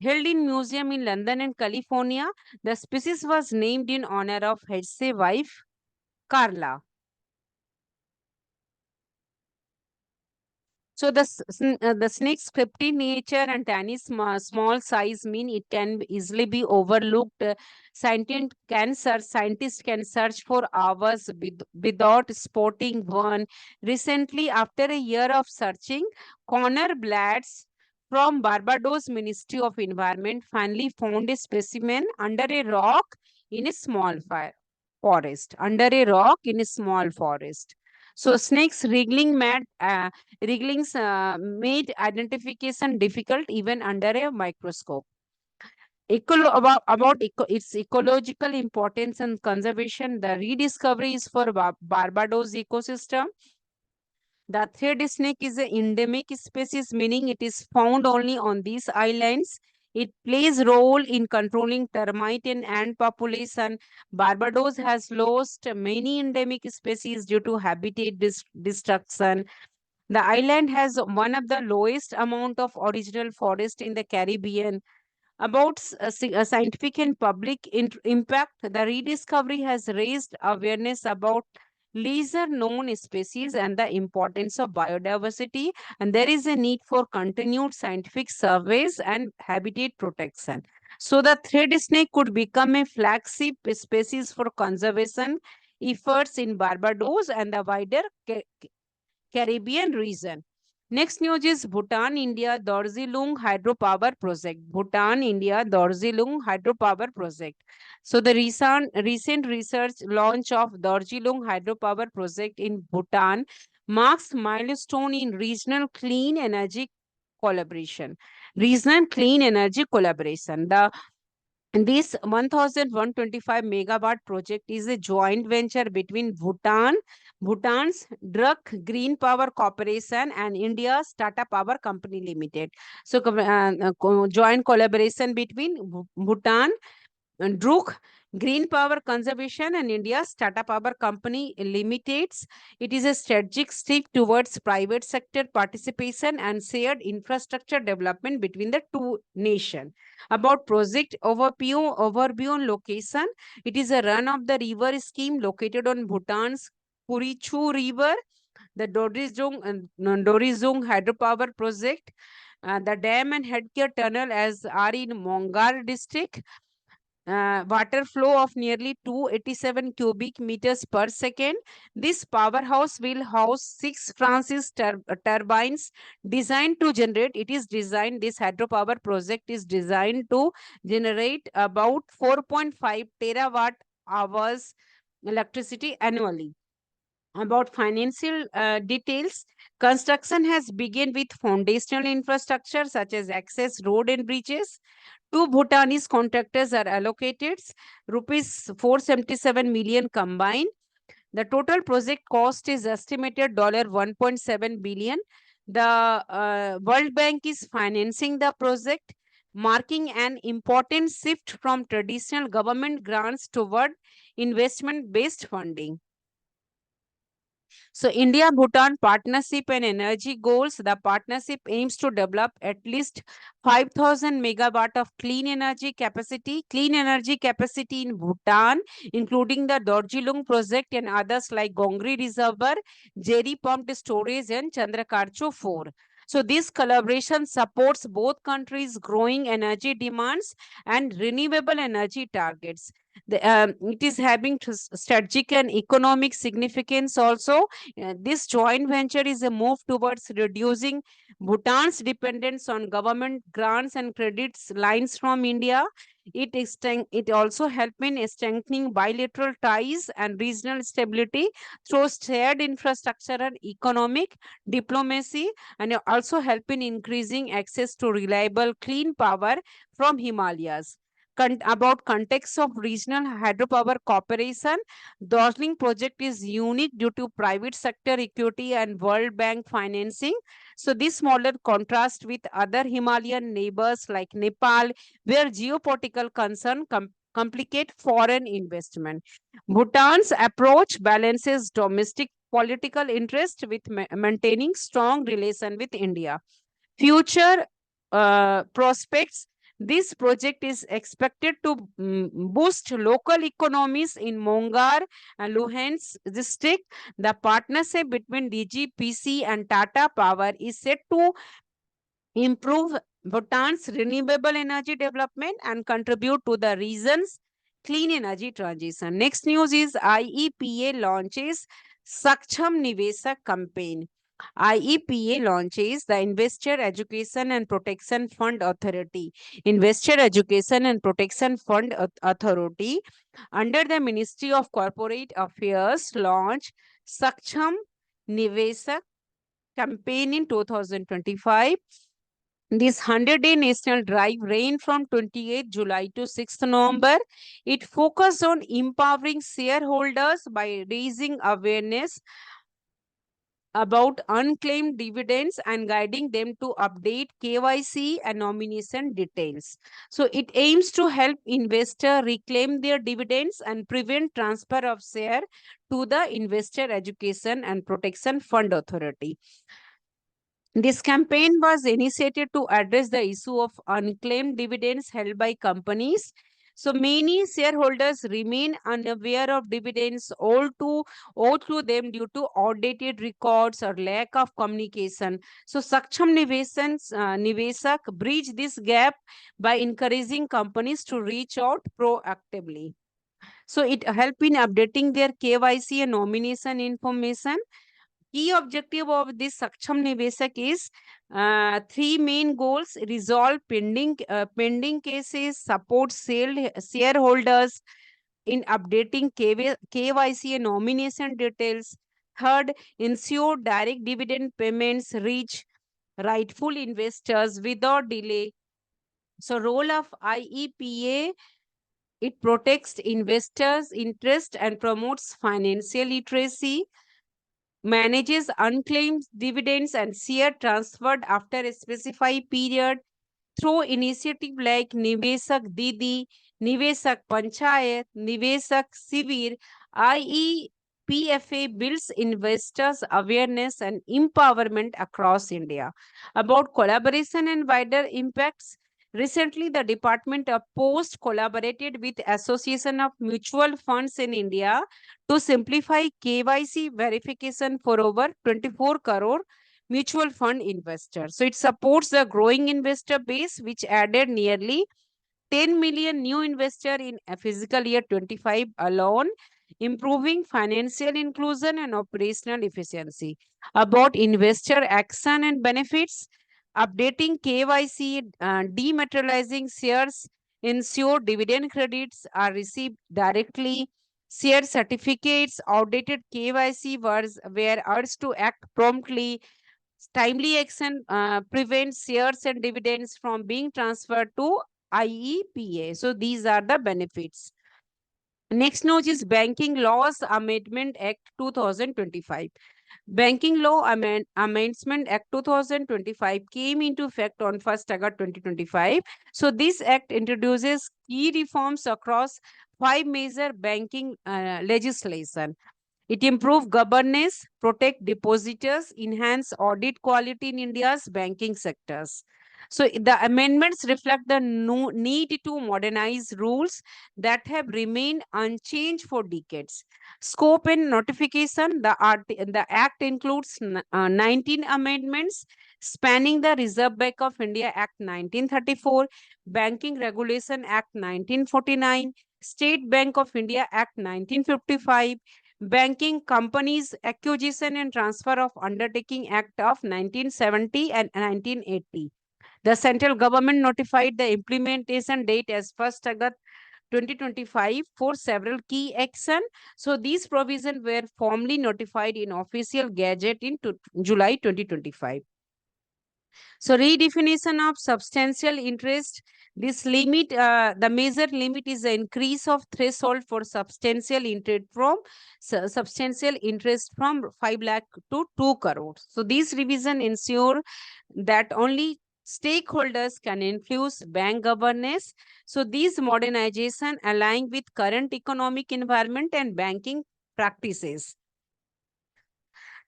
held in museum in London and California. The species was named in honor of Hedges' wife, Carla. So the snake's cryptic nature and tiny small size mean it can easily be overlooked. Scientists can search for hours without spotting one. Recently, after a year of searching, Connor Blatz from Barbados Ministry of Environment finally found a specimen under a rock in a small forest. Under a rock in a small forest. So snakes wrigglings made identification difficult even under a microscope. Its ecological importance and conservation, the rediscovery is for Barbados ecosystem. The thread snake is an endemic species, meaning it is found only on these islands. It plays role in controlling termite and ant population. Barbados has lost many endemic species due to habitat destruction. The island has one of the lowest amount of original forest in the Caribbean. About scientific and public impact, the rediscovery has raised awareness about lesser known species and the importance of biodiversity, and there is a need for continued scientific surveys and habitat protection. So the thread snake could become a flagship species for conservation efforts in Barbados and the wider Caribbean region. Next news is Bhutan, India, Dorzilung Hydropower Project. Bhutan, India, Dorzilung Hydropower Project. So the recent research launch of Dorzilung Hydropower Project in Bhutan marks milestone in regional clean energy collaboration. Regional clean energy collaboration. This 1125 megawatt project is a joint venture between Bhutan's Druk Green Power Corporation and India's Tata Power Company Limited. So, joint collaboration between Bhutan, Druk Green Power Conservation and India's Tata Power Company Limiteds. It is a strategic step towards private sector participation and shared infrastructure development between the two nations. About project overview and location, it is a run of the river scheme located on Bhutan's Kurichu River, the Dorizung Hydropower Project. The dam and headgear tunnel as are in Mongar district. Water flow of nearly 287 cubic meters per second. This powerhouse will house 6 Francis turbines designed to generate. This hydropower project is designed to generate about 4.5 terawatt hours electricity annually. About financial details, construction has begun with foundational infrastructure such as access road and bridges. Two Bhutanese contractors are allocated rupees 477 million combined. The total project cost is estimated $1.7 billion. The World Bank is financing the project, marking an important shift from traditional government grants toward investment based funding. So India-Bhutan partnership and energy goals. The partnership aims to develop at least 5,000 megawatt of clean energy capacity in Bhutan, including the Dorjilung project and others like Gongri Reservoir, Jeri pumped storage and Chandrakarcho 4. So this collaboration supports both countries' growing energy demands and renewable energy targets. It is having strategic and economic significance also. This joint venture is a move towards reducing Bhutan's dependence on government grants and credits lines from India. It also help in strengthening bilateral ties and regional stability through shared infrastructure and economic diplomacy, and it also help in increasing access to reliable clean power from Himalayas. About context of regional hydropower cooperation, Darjeeling project is unique due to private sector equity and World Bank financing. So this model contrasts with other Himalayan neighbors like Nepal, where geopolitical concern complicate foreign investment. Bhutan's approach balances domestic political interest with maintaining strong relation with India. Future prospects. This project is expected to boost local economies in Mongar and Luhansk district. The partnership between DGPC and Tata Power is set to improve Bhutan's renewable energy development and contribute to the region's clean energy transition. Next news is IEPA launches Saksham Niveshak campaign. IEPA launches the Investor Education and Protection Fund Authority. Investor Education and Protection Fund Authority under the Ministry of Corporate Affairs launch Saksham Niveshak campaign in 2025. This 100-day national drive ran from 28th July to 6th November. It focused on empowering shareholders by raising awareness about unclaimed dividends and guiding them to update KYC and nomination details. So it aims to help investors reclaim their dividends and prevent transfer of share to the Investor Education and Protection Fund Authority. This campaign was initiated to address the issue of unclaimed dividends held by companies. So many shareholders remain unaware of dividends owed to them due to outdated records or lack of communication. So Saksham Niveshak bridge this gap by encouraging companies to reach out proactively. So it help in updating their KYC and nomination information. Key objective of this Saksham Niveshak is three main goals: resolve pending cases, support shareholders in updating KYC and nomination details. Third, ensure direct dividend payments reach rightful investors without delay. So, role of IEPA: it protects investors' interest and promotes financial literacy, manages unclaimed dividends and share transferred after a specified period through initiative like Niveshak Didi, Niveshak Panchayat, Niveshak Sivir. IEPFA builds investors' awareness and empowerment across India. About collaboration and wider impacts, recently the Department of Post collaborated with Association of Mutual Funds in India to simplify KYC verification for over 24 crore mutual fund investors. So it supports the growing investor base, which added nearly 10 million new investors in a fiscal year 25 alone, improving financial inclusion and operational efficiency. About investor action and benefits, updating KYC, dematerializing shares, ensure dividend credits are received directly. Share certificates, outdated KYC were urged to act promptly. Timely action prevents shares and dividends from being transferred to IEPA. So these are the benefits. Next note is Banking Laws Amendment Act 2025. Banking Law Amendment Act 2025 came into effect on 1st August 2025. So this act introduces key reforms across five major banking legislation. It improves governance, protect depositors, enhance audit quality in India's banking sectors. So the amendments reflect the need to modernize rules that have remained unchanged for decades. Scope and notification, the Act includes 19 amendments spanning the Reserve Bank of India Act 1934, Banking Regulation Act 1949, State Bank of India Act 1955, Banking Companies Acquisition and Transfer of Undertaking Act of 1970 and 1980. The central government notified the implementation date as 1st August 2025 for several key action. So these provisions were formally notified in official gazette in July 2025. So redefinition of substantial interest. This limit, the major limit is the increase of threshold for substantial interest from 5 lakh to 2 crores. So these revision ensure that only stakeholders can influence bank governance. So these modernization align with current economic environment and banking practices.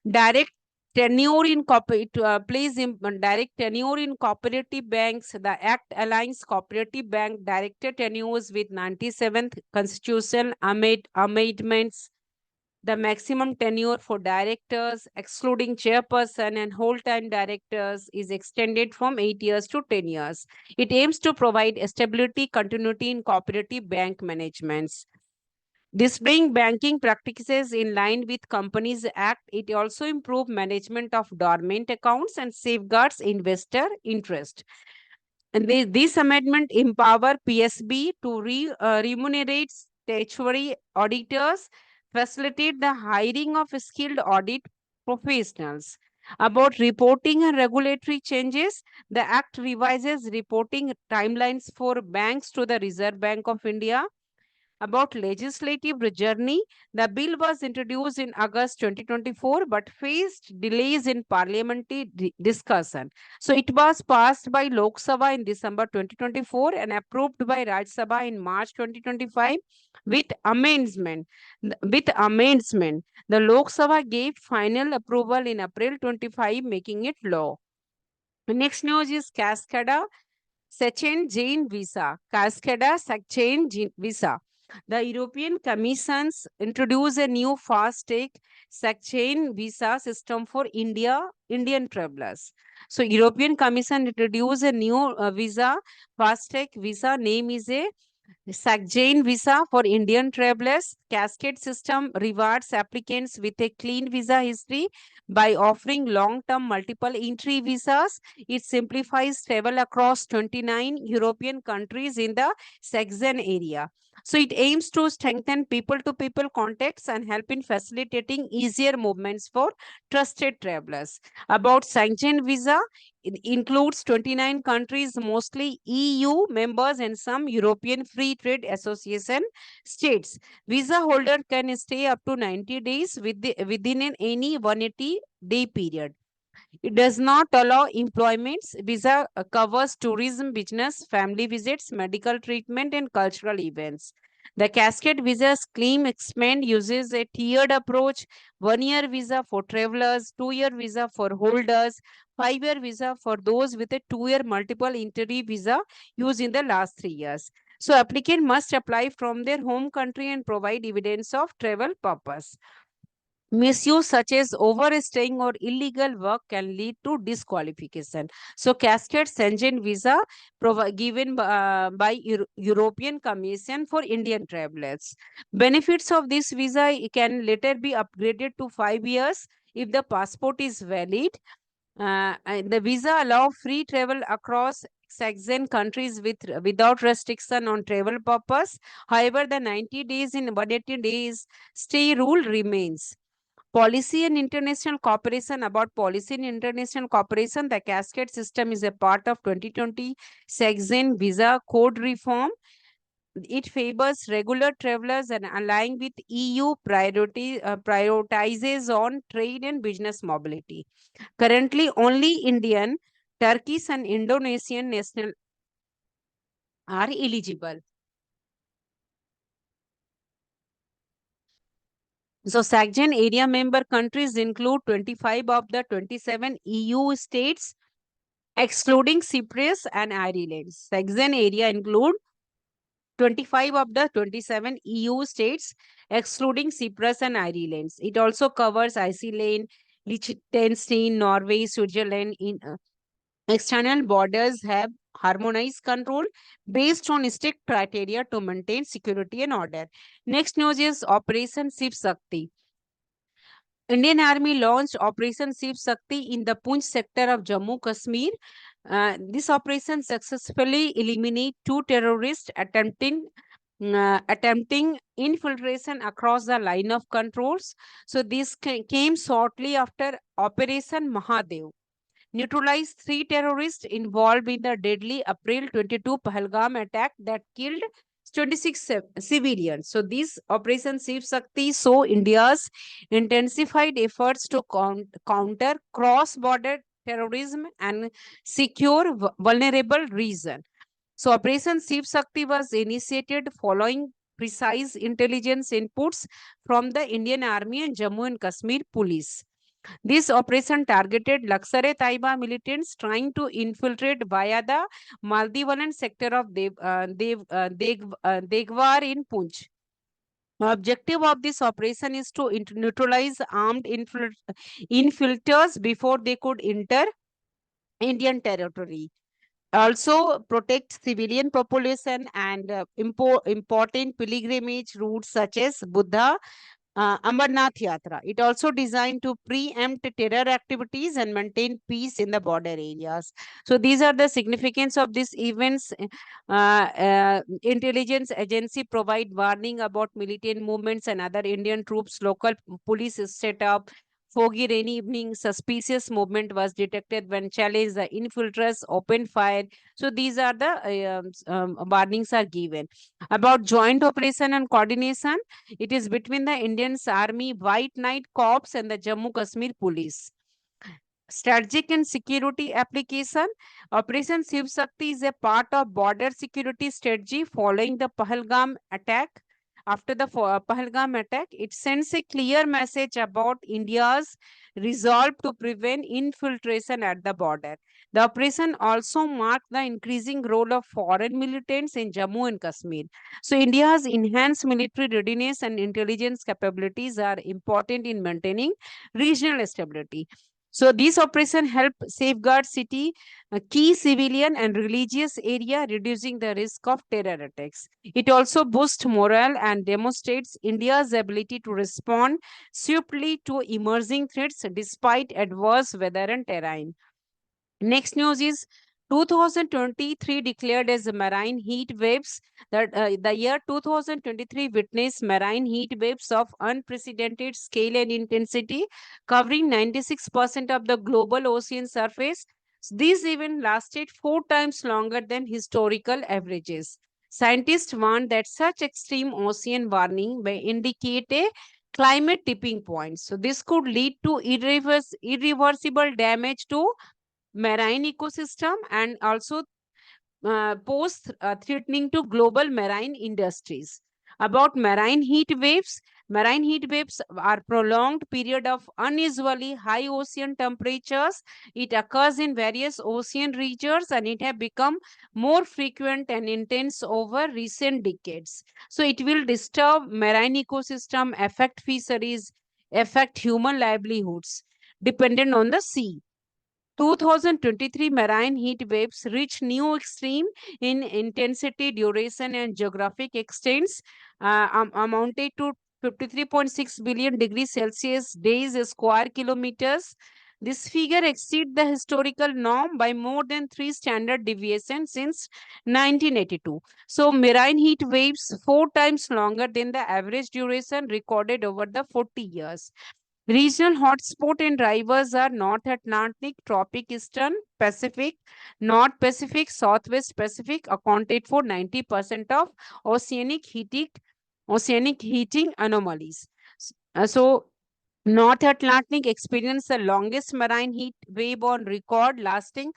Direct tenure in direct tenure in cooperative banks. The Act aligns cooperative bank director tenures with 97th Constitutional amendments. The maximum tenure for directors, excluding chairperson and whole-time directors, is extended from 8 years to 10 years. It aims to provide stability, continuity in cooperative bank managements. Displaying banking practices in line with Companies Act, it also improves management of dormant accounts and safeguards investor interest. And this amendment empower PSB to remunerate statutory auditors, facilitate the hiring of skilled audit professionals. About reporting and regulatory changes, the Act revises reporting timelines for banks to the Reserve Bank of India. About legislative journey, the bill was introduced in August 2024 but faced delays in parliamentary discussion. So it was passed by Lok Sabha in December 2024 and approved by Rajya Sabha in March 2025 with amendment. The Lok Sabha gave final approval in April 25, making it law. The next news is Cascada Second Jain Visa. Cascada Second Visa. The European Commission's introduced a new fast-track second visa system for Indian travelers. So European Commission introduced a new fast-track visa. Name is a SACJAIN visa for Indian travelers. Cascade system rewards applicants with a clean visa history by offering long-term multiple entry visas. It simplifies travel across 29 European countries in the SACJAIN area. So it aims to strengthen people-to-people contacts and help in facilitating easier movements for trusted travelers. About SACJAIN visa, it includes 29 countries, mostly EU members and some European Free Trade Association states. Visa holder can stay up to 90 days within any 180-day period. It does not allow employments. Visa covers tourism, business, family visits, medical treatment, and cultural events. The Cascade Visa scheme expand uses a tiered approach: 1 year visa for travelers, 2 year visa for holders, 5 year visa for those with a 2 year multiple entry visa used in the last 3 years. So applicant must apply from their home country and provide evidence of travel purpose. Misuse such as overstaying or illegal work can lead to disqualification. So, Cascade Schengen visa given by European Commission for Indian travelers. Benefits of this visa can later be upgraded to 5 years if the passport is valid. And the visa allow free travel across Schengen countries without restriction on travel purpose. However, the 90 days in 180 days stay rule remains. Policy and international cooperation. About policy and international cooperation, the Cascade system is a part of 2020 Schengen visa code reform. It favors regular travelers and aligning with EU prioritizes on trade and business mobility. Currently, only Indian, Turkish, and Indonesian national are eligible. So SACGEN area member countries include 25 of the 27 EU states, excluding Cyprus and Ireland. SACGEN area include 25 of the 27 EU states, excluding Cyprus and Ireland. It also covers Iceland, Liechtenstein, Norway, Switzerland. In external borders have harmonized control based on strict criteria to maintain security and order. Next news is Operation Shiv Shakti. Indian Army launched Operation Shiv Shakti in the Poonch sector of Jammu Kashmir. This operation successfully eliminated two terrorists attempting infiltration across the line of controls. So this came shortly after Operation Mahadev neutralized three terrorists involved in the deadly April 22 Pahalgam attack that killed 26 civilians. So this Operation Shiv Shakti saw India's intensified efforts to counter cross-border terrorism and secure vulnerable regions. So Operation Shiv Shakti was initiated following precise intelligence inputs from the Indian Army and Jammu and Kashmir Police. This operation targeted Laskar-e-Taiba militants trying to infiltrate via the Maldivalan sector of Degwar in Poonch. The objective of this operation is to neutralize armed infiltrators before they could enter Indian territory. Also protect civilian population and important pilgrimage routes such as Buddha Amarnath Yatra. It also designed to preempt terror activities and maintain peace in the border areas. So these are the significance of these events. Intelligence agency provide warning about militant movements and other Indian troops. Local police is set up. Foggy rainy evening, suspicious movement was detected when challenged. The infiltrators opened fire. So these are the warnings are given. About joint operation and coordination, it is between the Indian Army, White Knight Corps, and the Jammu Kashmir Police. Strategic and security application. Operation Shiv Shakti is a part of border security strategy following the Pahalgam attack. After the Pahalgam attack, it sends a clear message about India's resolve to prevent infiltration at the border. The operation also marked the increasing role of foreign militants in Jammu and Kashmir. So, India's enhanced military readiness and intelligence capabilities are important in maintaining regional stability. So this operation help safeguard city, key civilian and religious area, reducing the risk of terror attacks. It also boosts morale and demonstrates India's ability to respond swiftly to emerging threats despite adverse weather and terrain. Next news is 2023 declared as marine heat waves. That the year 2023 witnessed marine heat waves of unprecedented scale and intensity, covering 96% of the global ocean surface. These events lasted 4 times longer than historical averages. Scientists warn that such extreme ocean warming may indicate a climate tipping point. So this could lead to irreversible damage to marine ecosystem and also pose threatening to global marine industries. About marine heat waves are prolonged period of unusually high ocean temperatures. It occurs in various ocean regions and it have become more frequent and intense over recent decades. So it will disturb marine ecosystem, affect fisheries, affect human livelihoods dependent on the sea. 2023 marine heat waves reached new extreme in intensity, duration, and geographic extents, amounted to 53.6 billion degrees Celsius days square kilometers. This figure exceeds the historical norm by more than 3 standard deviations since 1982. So, marine heat waves 4 times longer than the average duration recorded over the 40 years. Regional hotspot and drivers are North Atlantic, Tropic Eastern Pacific, North Pacific, Southwest Pacific, accounted for 90% of oceanic heating anomalies. So North Atlantic experienced the longest marine heat wave on record, lasting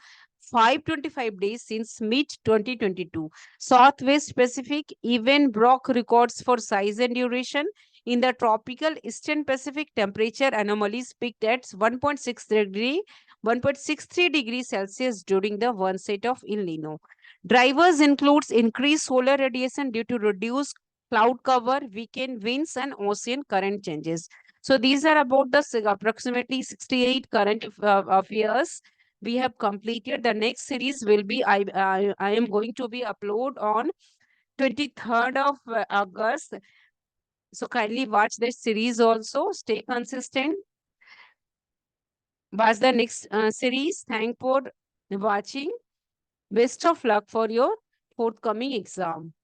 525 days since mid 2022. Southwest Pacific even broke records for size and duration. In the tropical Eastern Pacific, temperature anomalies peaked at 1.63 degrees Celsius during the onset of El Nino. Drivers includes increased solar radiation due to reduced cloud cover, weakened winds, and ocean current changes. So these are about the approximately 68 current affairs we have completed. The next series will be I am going to be upload on 23rd of August. So kindly watch this series also. Stay consistent. Watch the next series. Thank for watching. Best of luck for your forthcoming exam.